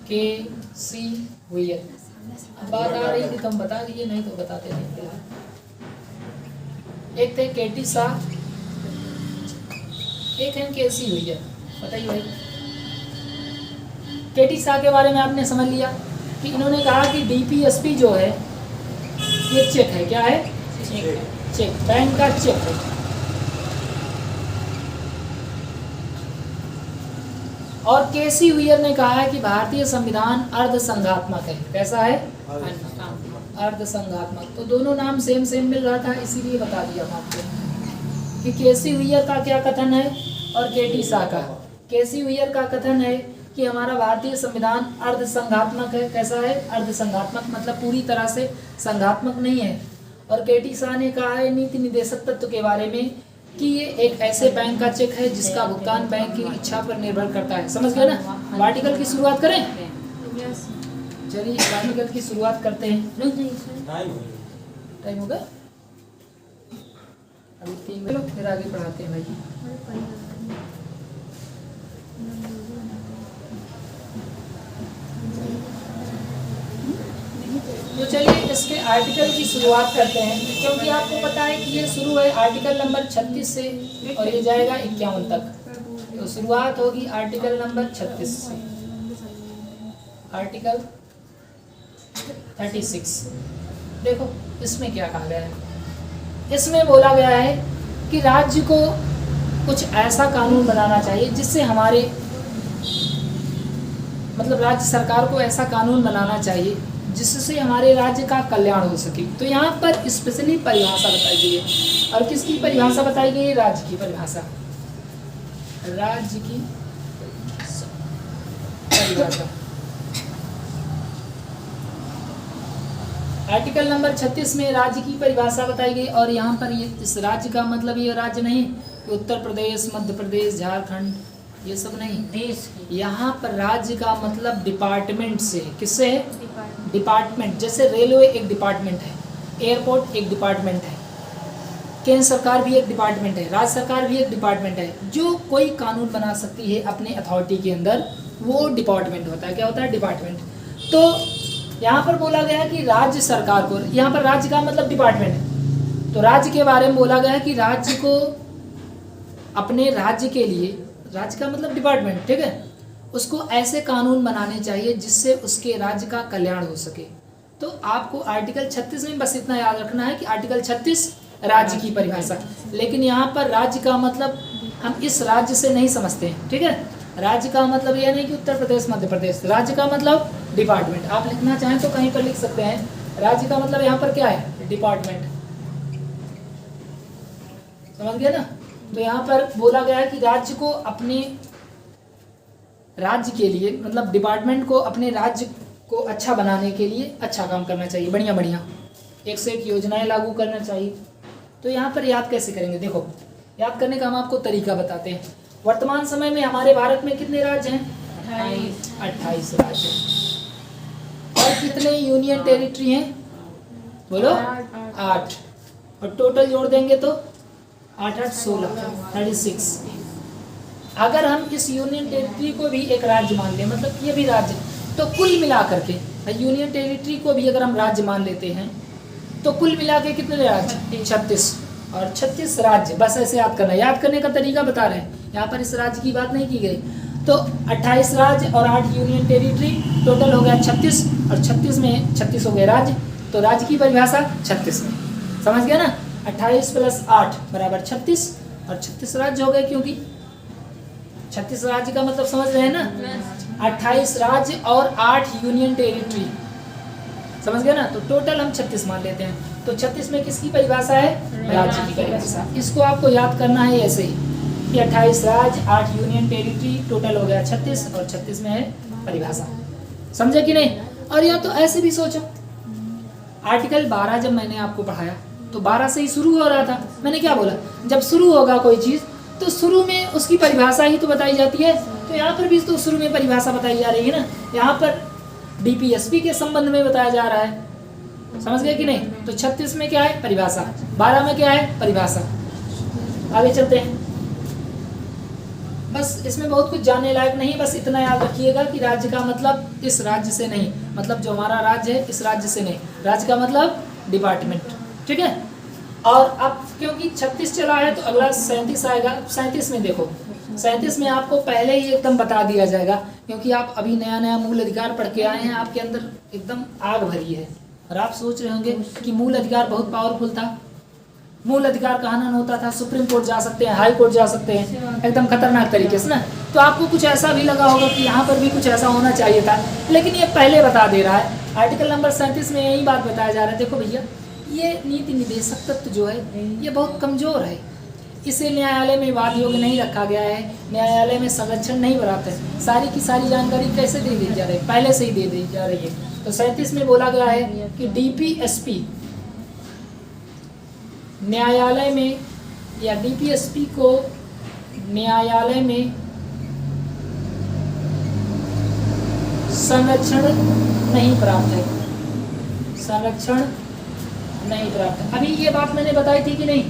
केसी हुइयर, बात आ रही थी तो हम बता दिए, नहीं तो बताते नहीं। एक थे केटी शाह, एक है केसी हुइयर। बताइए भाई, केटी शाह के बारे में आपने समझ लिया कि इन्होंने कहा कि डीपीएसपी जो है ये चेक है, क्या है? चेक, बैंक का चेक है। और केसी हुयर ने कहा है कि भारतीय संविधान अर्धसंघात्मक है। कैसा है? अर्धसंघात्मक। तो दोनों नाम सेम सेम मिल रहा था, इसीलिए बता दिया हम आपको कि केसी हुयर का क्या कथन है और केटी शाह का। केसी हुयर का कथन है कि हमारा भारतीय संविधान अर्धसंघात्मक है। कैसा है? अर्धसंघात्मक, मतलब पूरी तरह से संघात्मक नहीं है। और केटी शाह ने कहा है नीति निर्देशक तत्व के बारे में कि ये एक ऐसे बैंक का चेक है जिसका भुगतान बैंक की इच्छा पर निर्भर करता है। समझ गए ना? आर्टिकल की शुरुआत करें? चलिए आर्टिकल की शुरुआत करते हैं। टाइम हो गया? अभी 3 मिनट, फिर आगे पढ़ाते हैं भाई। तो चलिए इसके आर्टिकल की शुरुआत करते हैं, क्योंकि आपको पता है कि ये शुरू है आर्टिकल नंबर 36 से और ये जाएगा 51 तक। तो शुरुआत होगी आर्टिकल नंबर 36 से, आर्टिकल 36। देखो इसमें क्या कहा गया है। इसमें बोला गया है कि राज्य को कुछ ऐसा कानून बनाना चाहिए जिससे हमारे, मतलब राज्य सरकार को ऐसा कानून बनाना चाहिए जिससे हमारे राज्य का कल्याण हो सके। तो यहाँ पर स्पेशली परिभाषा बताई गई है। और किसकी परिभाषा बताई गई है? राज्य की परिभाषा, राज्य की परिभाषा। आर्टिकल नंबर 36 में राज्य की परिभाषा बताई गई। और यहाँ पर ये इस राज्य का मतलब ये राज्य नहीं कि उत्तर प्रदेश, मध्य प्रदेश, झारखंड, ये सब नहीं, देश यहाँ पर राज्य का मतलब डिपार्टमेंट से। किससे है? डिपार्टमेंट। जैसे रेलवे एक डिपार्टमेंट है, एयरपोर्ट एक डिपार्टमेंट है, केंद्र सरकार भी एक डिपार्टमेंट है, राज्य सरकार भी एक डिपार्टमेंट है। जो कोई कानून बना सकती है अपने अथॉरिटी के अंदर, वो डिपार्टमेंट होता है। क्या होता है? डिपार्टमेंट। तो यहाँ पर बोला गया है कि राज्य सरकार को, यहाँ पर राज्य का मतलब डिपार्टमेंट है, तो राज्य के बारे में बोला गया है कि राज्य को अपने राज्य के लिए, राज्य का मतलब डिपार्टमेंट, ठीक है, उसको ऐसे कानून बनाने चाहिए जिससे उसके राज्य का कल्याण हो सके। तो आपको आर्टिकल 36 में बस इतना याद रखना है कि आर्टिकल 36 राज्य की परिभाषा। लेकिन यहाँ पर राज्य का मतलब हम इस राज्य से नहीं समझते हैं, ठीक है। राज्य का मतलब यह नहीं कि उत्तर प्रदेश, मध्य प्रदेश। राज्य का मतलब डिपार्टमेंट। आप लिखना चाहें तो कहीं पर लिख सकते हैं। राज्य का मतलब यहाँ पर क्या है? डिपार्टमेंट। समझ गए ना? तो यहाँ पर बोला गया है कि राज्य को अपने राज्य के लिए, मतलब डिपार्टमेंट को अपने राज्य को अच्छा बनाने के लिए अच्छा काम करना चाहिए, बढ़िया बढ़िया एक से एक योजनाएं लागू करना चाहिए। तो यहाँ पर याद कैसे करेंगे? देखो, याद करने का हम आपको तरीका बताते हैं। वर्तमान समय में हमारे भारत में कितने राज्य हैं? 28 राज्य। और कितने यूनियन टेरिटरी हैं? बोलो। 8। और टोटल जोड़ देंगे तो 8 8 16, 36। अगर हम इस यूनियन टेरिटरी को भी एक राज्य मान लें, मतलब ये भी राज्य, तो कुल मिला करके यूनियन टेरिटरी को भी अगर हम राज्य मान लेते हैं तो कुल मिला के कितने राज्य? 36। और 36 राज्य, बस ऐसे याद करना। याद करने का तरीका बता रहे हैं, यहाँ पर इस राज्य की बात नहीं की गई। तो 28 राज्य और 8 यूनियन टेरिटरी, टोटल हो गया 36। और 36 में 36 हो गए राज्य, तो राज्य की परिभाषा 36 में। समझ गया ना? 28 + 8 = 36 और 36 राज्य हो गए, क्योंकि 36 राज्य का मतलब समझ रहे हैं ना? 28 राज्य और 8 यूनियन टेरिटरी। समझ गए ना? तो टोटल हम 36 मान लेते हैं। तो 36 में किसकी परिभाषा है? राज्य की परिभाषा। इसको आपको याद करना है ऐसे ही कि 28 राज्य, 8 यूनियन टेरिटरी, टोटल हो गया 36 और 36 में है परिभाषा। समझे कि नहीं? और या तो ऐसे भी सोचो, आर्टिकल 12 जब मैंने आपको पढ़ाया तो 12 से ही शुरू हो रहा था। मैंने क्या बोला? जब शुरू होगा कोई चीज़ तो शुरू में उसकी परिभाषा ही तो बताई जाती है। तो यहाँ पर भी तो शुरू में परिभाषा बताई जा रही है ना। यहाँ पर डीपीएसपी के संबंध में बताया जा रहा है। समझ गए कि नहीं? तो 36 में क्या है? परिभाषा। 12 में क्या है? परिभाषा। आगे चलते हैं। बस इसमें बहुत कुछ जानने लायक नहीं, बस इतना याद रखिएगा कि राज्य का मतलब इस राज्य से नहीं, मतलब जो हमारा राज्य है इस राज्य से नहीं। राज्य का मतलब डिपार्टमेंट, ठीक है। और अब क्योंकि 36 चला है तो अगला 37 आएगा। 37 में देखो, 37 में आपको पहले ही एकदम बता दिया जाएगा, क्योंकि आप अभी नया नया मूल अधिकार पढ़ के आए हैं, आपके अंदर एकदम आग भरी है। और आप सोच रहे होंगे कि मूल अधिकार बहुत पावरफुल था, मूल अधिकार का हनन होता था, सुप्रीम कोर्ट जा सकते हैं, हाई कोर्ट जा सकते हैं, एकदम खतरनाक तरीके से ना। तो आपको कुछ ऐसा भी लगा होगा कि यहाँ पर भी कुछ ऐसा होना चाहिए था, लेकिन ये पहले बता दे रहा है। आर्टिकल नंबर 37 में यही बात बताया जा रहा है। देखो भैया, ये नीति निदेशक तत्व जो है ये बहुत कमज़ोर है, इसे न्यायालय में वाद योग्य नहीं रखा गया है, न्यायालय में संरक्षण नहीं प्राप्त है। सारी की सारी जानकारी कैसे दे दी जा रही है, पहले से ही दे दी जा रही है। तो 37 में बोला गया है कि डीपीएसपी न्यायालय में या डीपीएसपी को न्यायालय में संरक्षण नहीं प्राप्त है, संरक्षण नहीं प्राप्त है। अभी ये बात मैंने बताई थी कि नहीं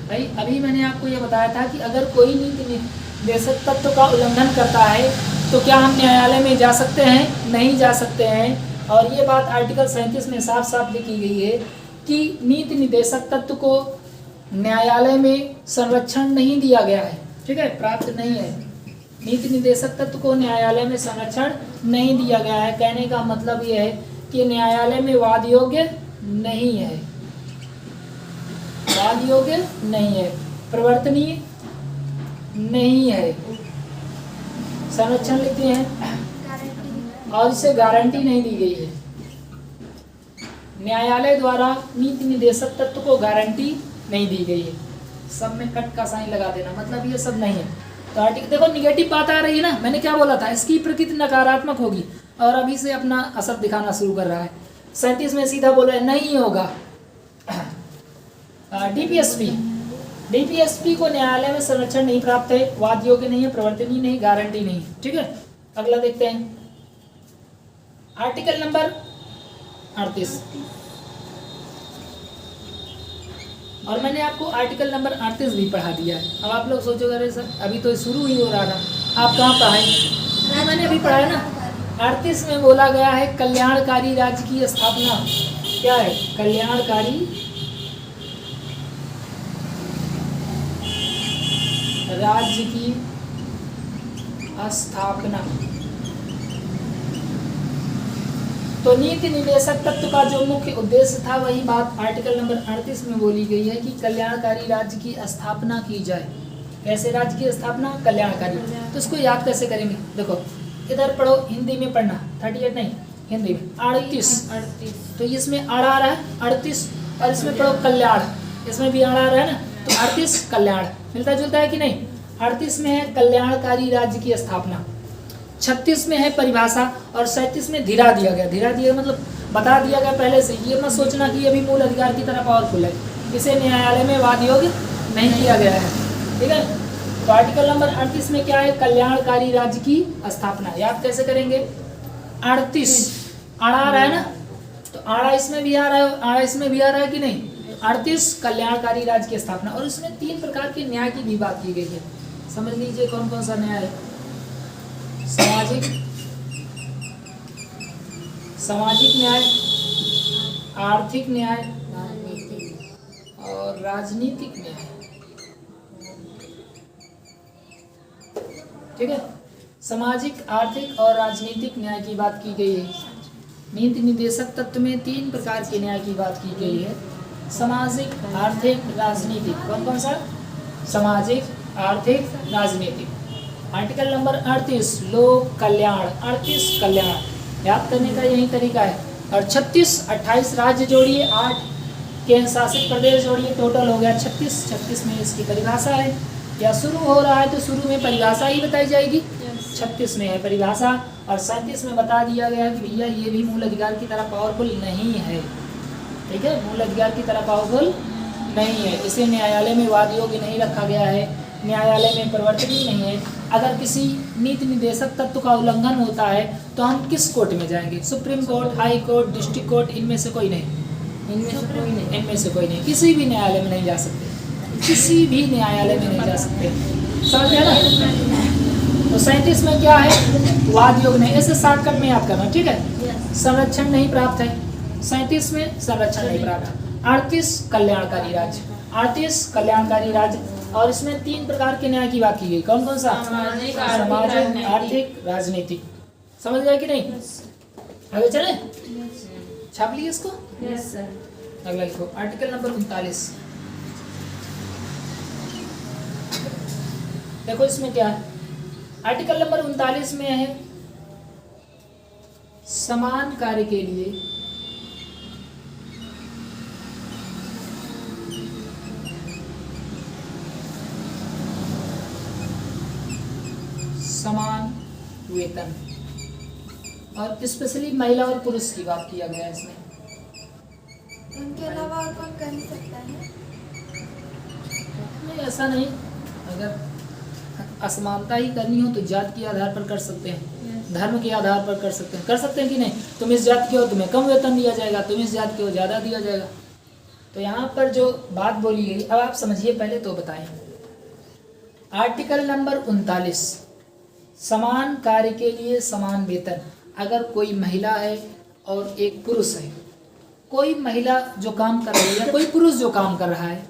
भाई? अभी मैंने आपको ये बताया था कि अगर कोई नीति निदेशक तत्व का उल्लंघन करता है तो क्या हम न्यायालय में जा सकते हैं? नहीं जा सकते हैं। और ये बात आर्टिकल 37 में साफ साफ लिखी गई है कि नीति निदेशक तत्व को न्यायालय में संरक्षण नहीं दिया गया है, ठीक है, प्राप्त नहीं है। नीति निदेशक तत्व को न्यायालय में संरक्षण नहीं दिया गया है। कहने का मतलब ये है कि न्यायालय में वाद योग्य नहीं है, वाद योग्य नहीं है, प्रवर्तनीय नहीं है, संरक्षण लिखते हैं और इसे गारंटी नहीं दी गई है। न्यायालय द्वारा नीति निदेशक तत्व को गारंटी नहीं दी गई है। सब में कट का साइन लगा देना, मतलब ये सब नहीं है। तो आर्टिकल देखो, निगेटिव बात आ रही है ना, मैंने क्या बोला था, इसकी प्रकृति नकारात्मक होगी और अभी से अपना असर दिखाना शुरू कर रहा है। 37 में सीधा बोला है नहीं होगा। डीपीएसपी को न्यायालय में संरक्षण नहीं प्राप्त है, वाद योग्य नहीं है, प्रवर्तनीय नहीं, गारंटी नहीं, ठीक है। अगला देखते हैं आर्टिकल नंबर 38। और मैंने आपको आर्टिकल नंबर 38 भी पढ़ा दिया है। अब आप लोग सोचोगे अरे सर अभी तो शुरू ही हो रहा था, आप कहाँ पढ़ाए? मैंने अभी पढ़ा है ना। 38 में बोला गया है कल्याणकारी राज्य की स्थापना। क्या है? कल्याणकारी राज्य की स्थापना। तो नीति निदेशक तत्व का जो मुख्य उद्देश्य था वही बात आर्टिकल नंबर 38 में बोली गई है कि कल्याणकारी राज्य की स्थापना की जाए। कैसे राज्य की स्थापना? कल्याणकारी। तो इसको याद कैसे करेंगे? देखो इधर पढ़ो, हिंदी में पढ़ना, 38 नहीं हिंदी में 38। तो इसमें अड़ आ रहा है 38 और इसमें पढ़ो कल्याण, इसमें भी अड़ आ रहा है ना, तो 38 कल्याण मिलता जुलता है कि नहीं? 38 में है कल्याणकारी राज्य की स्थापना, 36 में है परिभाषा और 37 में धीरा दिया गया। धीरा दिया मतलब बता दिया गया पहले से। ये मत सोचना कि ये भी मूल अधिकार की तरह पावरफुल है, इसे न्यायालय में वाद योग्य नहीं किया गया है, ठीक है। तो आर्टिकल नंबर 38 में क्या है? कल्याणकारी राज्य की स्थापना। याद कैसे करेंगे? 38 आड़ा आ रहा है ना, तो आड़ा इसमें भी आ रहा है, आड़ा इसमें भी आ रहा है कि नहीं? 38 कल्याणकारी राज्य की स्थापना। और इसमें 3 प्रकार के न्याय की भी बात की गई है। समझ लीजिए कौन कौन सा न्याय है। सामाजिक न्याय, आर्थिक न्याय और राजनीतिक न्याय, ठीक है। सामाजिक, आर्थिक और राजनीतिक न्याय की बात की गई है। नीति निदेशक तत्व में 3 प्रकार के न्याय की बात की गई है, सामाजिक, आर्थिक, राजनीतिक। कौन कौन सा? सामाजिक, आर्थिक, राजनीतिक। आर्टिकल नंबर 38 लोक कल्याण, 38 कल्याण याद करने का यही तरीका है। और 36, 28 राज्य जोड़िए, 8 केंद्र शासित प्रदेश जोड़िए, टोटल हो गया 36। 36 में इसकी परिभाषा है, या शुरू हो रहा है तो शुरू में परिभाषा ही बताई जाएगी। 36 में है परिभाषा और 37 में बता दिया गया कि भैया ये भी मूल अधिकार की तरह पावरफुल नहीं है, ठीक है, मूल अधिकार की तरह पावरफुल नहीं है। इसे न्यायालय में वाद योग्य नहीं रखा गया है, न्यायालय में प्रवर्तनीय नहीं है। अगर किसी नीति निदेशक तत्व का उल्लंघन होता है तो हम किस कोर्ट में जाएंगे? Supreme court, high court, district court, इनमें से कोई नहीं, इनमें से कोई नहीं, किसी भी न्यायालय में नहीं जा सकते, किसी भी न्यायालय में नहीं जा सकते। समझ गए ना? तो 37 में क्या है? वाद योग्य नहीं। ऐसे शॉर्टकट में याद करना, ठीक है। संरक्षण नहीं प्राप्त है, 37 में संरक्षण नहीं प्राप्त। 38 कल्याणकारी राज्य, 38 कल्याणकारी राज्य। और इसमें 3 प्रकार के न्याय की बात की गई। कौन कौन सा? सामाजिक, आर्थिक, राजनीतिक। समझ गए कि नहीं? आगे चले। छाप लिए इसको? Yes sir. अगला लिखो आर्टिकल नंबर 39। देखो इसमें क्या है, आर्टिकल नंबर 39 में है समान कार्य के लिए समान वेतन, और स्पेशली महिला और पुरुष की बात किया गया है इसमें। उनके अलावा और कौन कर ही सकता है? नहीं ऐसा नहीं, अगर असमानता ही करनी हो तो जात के आधार पर कर सकते हैं, धर्म के आधार पर कर सकते हैं कि नहीं। तुम इस जात के हो तुम्हें कम वेतन दिया जाएगा, तुम इस जात के हो ज़्यादा दिया जाएगा। तो यहाँ पर जो बात बोली गई, अब आप समझिए पहले तो बताएं। आर्टिकल नंबर 39 समान कार्य के लिए समान वेतन। अगर कोई महिला है और एक पुरुष है, कोई महिला जो काम कर रही है, कोई पुरुष जो काम कर रहा है,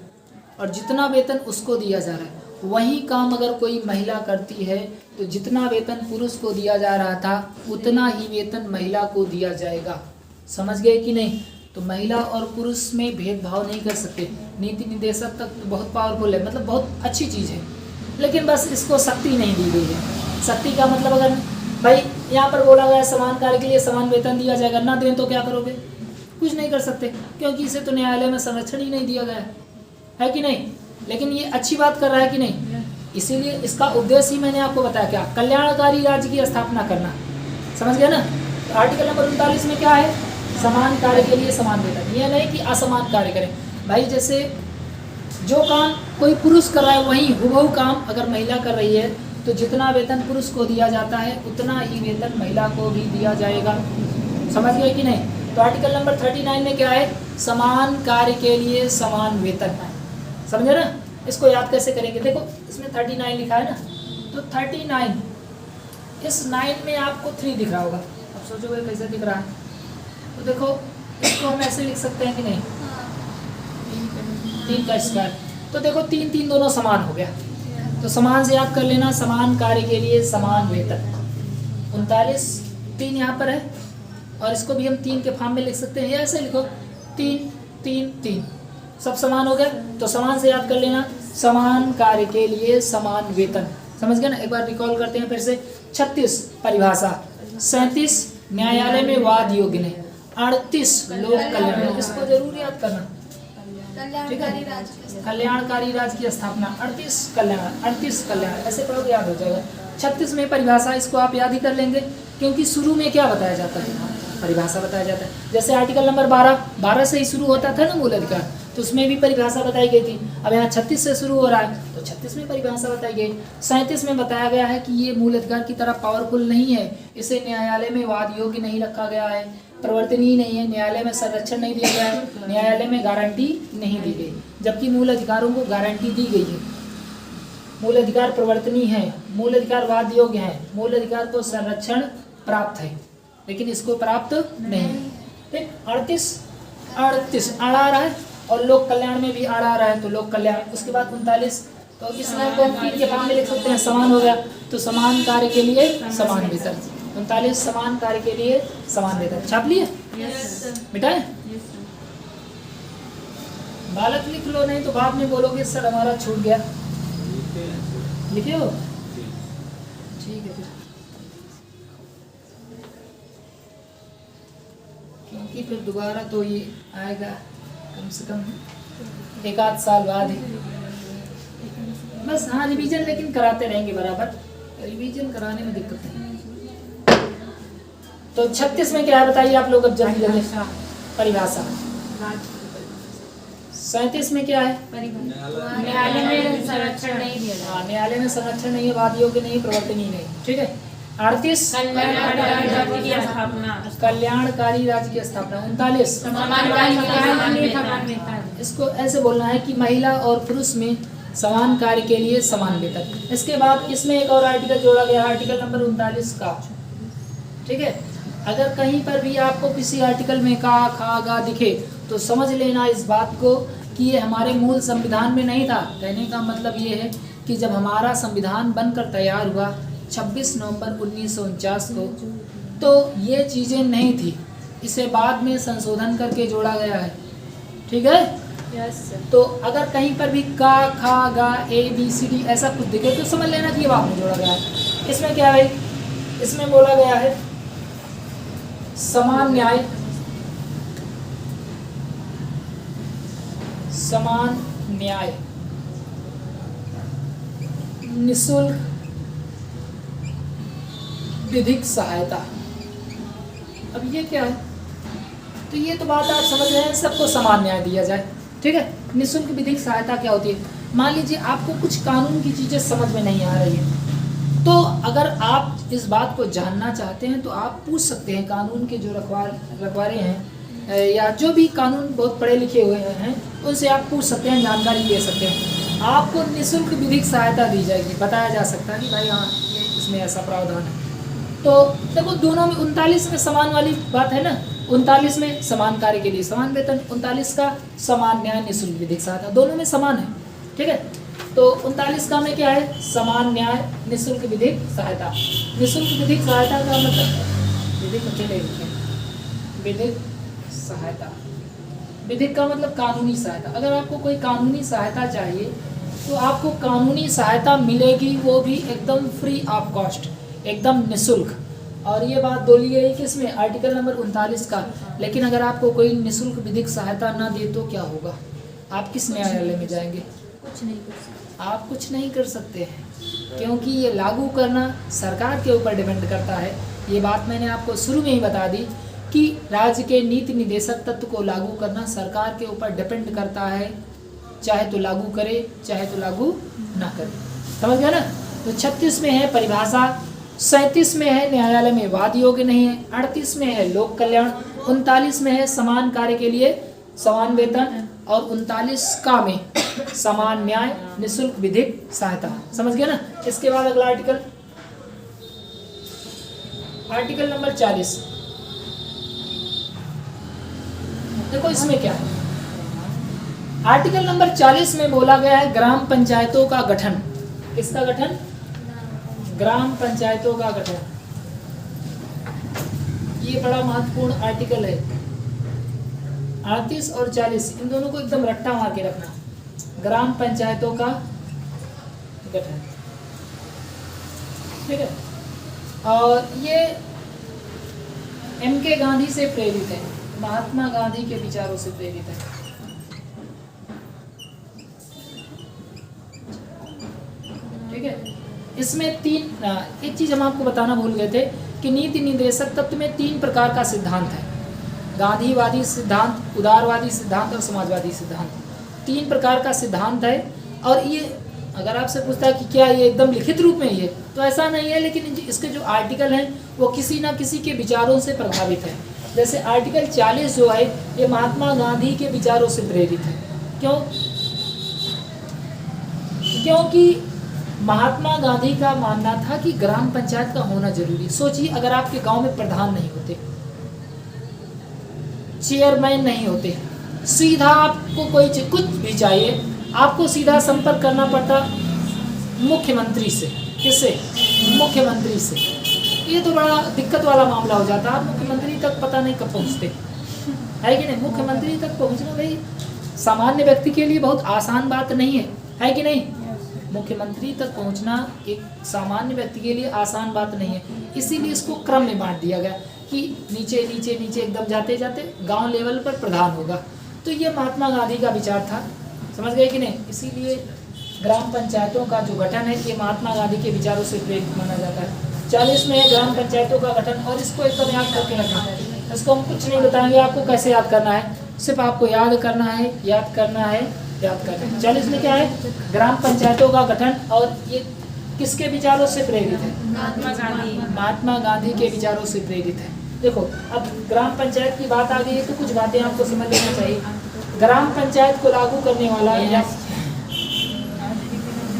और जितना वेतन उसको दिया जा रहा है वही काम अगर कोई महिला करती है तो जितना वेतन पुरुष को दिया जा रहा था उतना ही वेतन महिला को दिया जाएगा। समझ गए कि नहीं? तो महिला और पुरुष में भेदभाव नहीं कर सकते। नीति निदेशक तक तो बहुत पावरफुल है, मतलब बहुत अच्छी चीज़ है, लेकिन बस इसको शक्ति नहीं दी गई है। शक्ति का मतलब अगर भाई यहाँ पर बोला गया समान कार्य के लिए समान वेतन दिया जाएगा, ना दें तो क्या करोगे? कुछ नहीं कर सकते, क्योंकि इसे तो न्यायालय में संरक्षण ही नहीं दिया गया है कि नहीं। लेकिन ये अच्छी बात कर रहा है कि नहीं, इसीलिए इसका उद्देश्य ही मैंने आपको बताया क्या, कल्याणकारी राज्य की स्थापना करना। समझ गया ना? तो आर्टिकल नंबर 39 में क्या है, समान कार्य के लिए समान वेतन। ये नहीं कि असमान कार्य करें भाई, जैसे जो काम कोई पुरुष कर रहा है वही हुबहू काम अगर महिला कर रही है तो जितना वेतन पुरुष को दिया जाता है उतना ही वेतन महिला को भी दिया जाएगा। समझ गए कि नहीं? तो आर्टिकल नंबर 39 में क्या है, समान कार्य के लिए समान वेतन। समझे ना? इसको याद कैसे करेंगे? देखो इसमें 39 लिखा है ना, तो 39 इस 9 में आपको 3 दिख रहा होगा। अब सोचोगे कैसे दिख रहा है, तो देखो इसको हम ऐसे लिख सकते हैं कि नहीं, 3 का स्क्वायर। तो देखो 3 3 दोनों समान हो गया, तो समान से याद कर लेना, समान कार्य के लिए समान वेतन। 39 3 यहाँ पर है, और इसको भी हम 3 के फॉर्म में लिख सकते हैं, ऐसे लिखो 3 3 3, सब समान हो गया। तो समान से याद कर लेना, समान कार्य के लिए समान वेतन। समझ गए ना? एक बार रिकॉल करते हैं फिर से। 36 परिभाषा, 37 न्यायालय में वाद योग्य नहीं, 38 लोक कल्याण, इसको जरूर याद करना। कल्याणकारी राज्य। कल्याणकारी राज्य की स्थापना, 38 कल्याण ऐसे पढ़ोगे याद हो जाएगा। 36 में परिभाषा, इसको आप याद ही कर लेंगे, क्योंकि शुरू में क्या बताया जाता है, परिभाषा बताया जाता है। जैसे आर्टिकल नंबर 12 से ही शुरू होता था ना मूल अधिकार, तो उसमें भी परिभाषा बताई गई थी। अब यहाँ 36 से शुरू हो रहा है तो 36 में परिभाषा बताई गई। 37 में बताया गया है कि ये मूल अधिकार की तरह पावरफुल नहीं है, इसे न्यायालय में वाद योग्य नहीं रखा गया है, प्रवर्तनीय नहीं है, न्यायालय में संरक्षण नहीं दिया गया है, न्यायालय में गारंटी नहीं दी गई। जबकि मूल अधिकारों को गारंटी दी गई है। मूल अधिकार प्रवर्तनीय है, मूल अधिकार वाद योग्य है, मूल अधिकार को संरक्षण प्राप्त है, लेकिन इसको प्राप्त नहीं। ठीक, 38 अड़ आ रहा है, और लोक कल्याण में भी अड़ आ रहा है, तो लोक कल्याण। उसके बाद 39, तो इस लाइन को हम 3 के फॉर्म में लिख सकते हैं, समान हो गया, तो समान कार्य के लिए समान वेतन। 39 समान कार्य के लिए समान वेतन। छाप लिए? मिटाए? बालक लिख लो, नहीं तो बाद में बोलोगे सर हमारा छूट गया। लिखे हो? ठीक है फिर, क्योंकि फिर दोबारा तो ये आएगा कम से कम 1 आध साल बाद ही। बस हाँ, रिवीजन लेकिन कराते रहेंगे बराबर, रिवीजन कराने में दिक्कत नहीं। तो 36 में क्या है बताइए आप लोग, अब जल्दी जल्दी परिभाषा। 37 में क्या है? न्यायालय में संरक्षण नहीं दिया जाता। हाँ, न्यायालय में संरक्षण नहीं है, वाद योग्य नहीं, प्रवर्तनीय नहीं। ठीक है। 38 कल्याणकारी राज्य की स्थापना। 39 इसको ऐसे बोलना है कि महिला और पुरुष में समान कार्य के लिए समान वेतन। इसके बाद इसमें एक और आर्टिकल जोड़ा गया, आर्टिकल नंबर 39 का। ठीक है, अगर कहीं पर भी आपको किसी आर्टिकल में का, खा, गा दिखे तो समझ लेना इस बात को कि ये हमारे मूल संविधान में नहीं था। कहने का मतलब ये है कि जब हमारा संविधान बनकर तैयार हुआ 26 नवंबर 1949 को, तो ये चीज़ें नहीं थी। इसे बाद में संशोधन करके जोड़ा गया है, ठीक है। Yes sir. तो अगर कहीं पर भी का, खा, गा, ए, बी, सी, डी ऐसा कुछ दिखे तो समझ लेना कि ये बाद में जोड़ा गया है। इसमें क्या है, इसमें बोला गया है समान न्याय, समान न्याय, निःशुल्क विधिक सहायता। अब ये क्या है, तो ये तो बात आप समझ रहे हैं, सबको समान न्याय दिया जाए, ठीक है। निःशुल्क विधिक सहायता क्या होती है, मान लीजिए आपको कुछ कानून की चीज़ें समझ में नहीं आ रही है, तो अगर आप इस बात को जानना चाहते हैं तो आप पूछ सकते हैं कानून के जो रखवारे हैं या जो भी कानून बहुत पढ़े लिखे हुए हैं उनसे आप पूछ सकते हैं, जानकारी ले सकते हैं। आपको निःशुल्क विधिक सहायता दी जाएगी, बताया जा सकता है कि भाई हाँ ये इसमें ऐसा प्रावधान है। तो देखो दोनों में 39 में समान वाली बात है ना, 39 में समान कार्य के लिए समान वेतन, 39 का समान न्याय निःशुल्क विधिक सहायता, दोनों में समान है, ठीक है। तो 39 का में क्या है, समान न्याय निःशुल्क विधिक सहायता। निःशुल्क विधिक सहायता का मतलब विधिक अकेले लिखे, विधिक सहायता, विधिक का मतलब कानूनी सहायता। अगर आपको कोई कानूनी सहायता चाहिए तो आपको कानूनी सहायता मिलेगी, वो भी एकदम फ्री ऑफ कॉस्ट, एकदम निःशुल्क। और ये बात बोली गई किसमें, आर्टिकल नंबर 39 का। लेकिन अगर आपको कोई निःशुल्क विधिक सहायता ना दे तो क्या होगा, आप किस न्यायालय में जाएंगे, कुछ नहीं कर सकते। आप कुछ नहीं कर सकते हैं, क्योंकि ये लागू करना सरकार के ऊपर डिपेंड करता है। ये बात मैंने आपको शुरू में ही बता दी कि राज्य के नीति निदेशक तत्व को लागू करना सरकार के ऊपर डिपेंड करता है, चाहे तो लागू करे चाहे तो लागू ना करे, समझ गया ना। तो 36 में है परिभाषा, 37 में है न्यायालय में वाद योग्य नहीं है, 38 में है लोक कल्याण, 39 में है समान कार्य के लिए समान वेतन, और 39 का में समान न्याय निःशुल्क विधिक सहायता, समझ गया ना। इसके बाद अगला आर्टिकल, आर्टिकल नंबर 40। देखो इसमें क्या है, आर्टिकल नंबर 40 में बोला गया है ग्राम पंचायतों का गठन। किसका गठन, ग्राम पंचायतों का गठन। ये बड़ा महत्वपूर्ण आर्टिकल है। 38 और 40 इन दोनों को एकदम रट्टा मार के रखना, ग्राम पंचायतों का गठन, ठीक है। और ये M.K. गांधी से प्रेरित है, महात्मा गांधी के विचारों से प्रेरित है, ठीक है। इसमें एक चीज हम आपको बताना भूल गए थे कि नीति निदेशक तत्व में 3 प्रकार का सिद्धांत है, गांधीवादी सिद्धांत, उदारवादी सिद्धांत और समाजवादी सिद्धांत। 3 प्रकार का सिद्धांत है। और ये अगर आपसे पूछता है कि क्या ये एकदम लिखित रूप में ही है, तो ऐसा नहीं है, लेकिन इसके जो आर्टिकल हैं वो किसी ना किसी के विचारों से प्रभावित है। जैसे आर्टिकल 40 जो है ये महात्मा गांधी के विचारों से प्रेरित है। क्यों, क्योंकि महात्मा गांधी का मानना था कि ग्राम पंचायत का होना जरूरी। सोचिए अगर आपके गांव में प्रधान नहीं होते, चेयरमैन नहीं होते, सीधा आपको कोई कुछ भी चाहिए आपको सीधा संपर्क करना पड़ता मुख्यमंत्री से। किससे, मुख्यमंत्री से। ये तो बड़ा दिक्कत वाला मामला हो जाता। आप मुख्यमंत्री तक पता नहीं कब पहुंचते, है कि नहीं। मुख्यमंत्री तक पहुंचना भाई सामान्य व्यक्ति के लिए बहुत आसान बात नहीं है कि नहीं। मुख्यमंत्री तक पहुंचना एक सामान्य व्यक्ति के लिए आसान बात नहीं है। इसीलिए इसको क्रम में बांट दिया गया कि नीचे नीचे नीचे एकदम जाते जाते गांव लेवल पर प्रधान होगा। तो ये महात्मा गांधी का विचार था, समझ गए कि नहीं। इसीलिए ग्राम पंचायतों का जो गठन है ये महात्मा गांधी के विचारों से प्रेरित माना जाता है। 40 में है ग्राम पंचायतों का गठन। और इसको एकदम याद करके रखना, इसको हम कुछ नहीं बताएंगे आपको कैसे याद करना है, सिर्फ आपको याद करना है, याद करना है, याद करना है। 40 में क्या है, ग्राम पंचायतों का गठन। और ये किसके विचारों से प्रेरित है, महात्मा गांधी के विचारों से प्रेरित है। देखो अब ग्राम पंचायत की बात आ गई है तो कुछ बातें आपको समझ लेना चाहिए। ग्राम पंचायत को लागू करने वाला या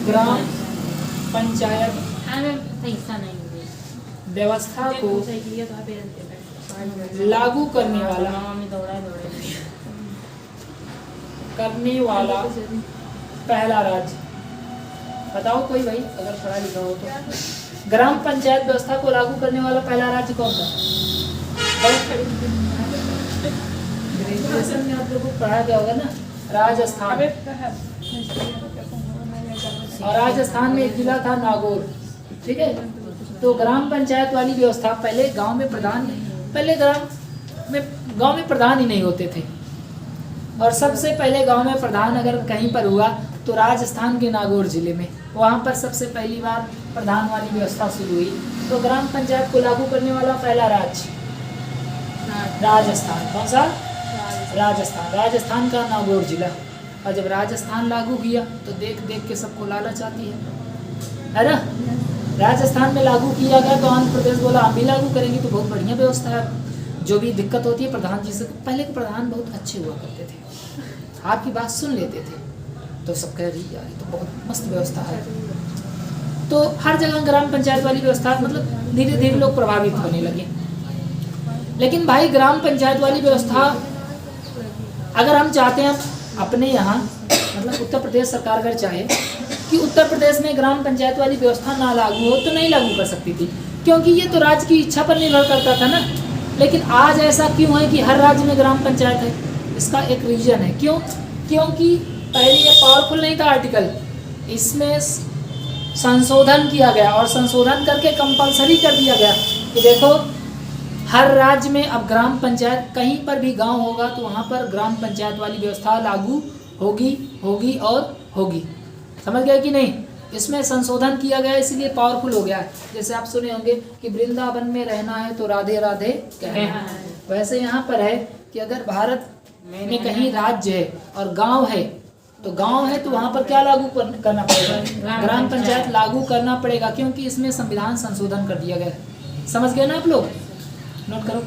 ग्राम पंचायत व्यवस्था को लागू करने वाला पहला राज्य, बताओ कोई भाई अगर पढ़ा लिखा हो तो। ग्राम पंचायत व्यवस्था को लागू करने वाला पहला राज्य कौन था, ग्रेजुएशन में आप लोगों को पढ़ाया गया होगा ना, राजस्थान। और राजस्थान में एक जिला था नागौर, ठीक है। तो ग्राम पंचायत वाली व्यवस्था पहले गांव में गांव में प्रधान ही नहीं होते थे। और सबसे पहले गांव में प्रधान अगर कहीं पर हुआ तो राजस्थान के नागौर जिले में, वहां पर सबसे पहली बार प्रधान वाली व्यवस्था शुरू हुई। तो ग्राम पंचायत को लागू करने वाला पहला राज्य राजस्थान। कौन सा? राजस्थान का नागौर जिला। और जब राजस्थान लागू किया तो देख देख के सबको लालच आती है ना। राजस्थान में लागू किया गया तो आंध्र प्रदेश बोला हम भी लागू करेंगे, तो बहुत बढ़िया व्यवस्था है। जो भी दिक्कत होती है प्रधान जी से, पहले के प्रधान बहुत अच्छे हुआ करते थे, आपकी बात सुन लेते थे, तो सब कह रही यार ये तो बहुत मस्त व्यवस्था है। तो हर जगह ग्राम पंचायत वाली व्यवस्था मतलब धीरे धीरे लोग प्रभावित होने लगे। लेकिन भाई ग्राम पंचायत वाली व्यवस्था अगर हम चाहते हैं अपने यहाँ, मतलब उत्तर प्रदेश सरकार अगर चाहे कि उत्तर प्रदेश में ग्राम पंचायत वाली व्यवस्था ना लागू हो तो नहीं लागू कर सकती थी, क्योंकि ये तो राज्य की इच्छा पर निर्भर करता था ना। लेकिन आज ऐसा क्यों है कि हर राज्य में ग्राम पंचायत है? इसका एक रीजन है। क्यों? क्योंकि पहले ये पावरफुल नहीं था आर्टिकल, इसमें संशोधन किया गया और संशोधन करके कंपलसरी कर दिया गया कि देखो हर राज्य में अब ग्राम पंचायत, कहीं पर भी गांव होगा तो वहाँ पर ग्राम पंचायत वाली व्यवस्था लागू होगी। समझ गए कि नहीं? इसमें संशोधन किया गया इसलिए पावरफुल हो गया है। जैसे आप सुने होंगे कि वृंदावन में रहना है तो राधे राधे कहना है, वैसे यहाँ पर है कि अगर भारत में कहीं राज्य है और गांव है तो वहाँ पर क्या लागू करना पड़ेगा? ग्राम पंचायत लागू करना पड़ेगा, क्योंकि इसमें संविधान संशोधन कर दिया गया है। समझ गए ना आप लोग? नोट करो।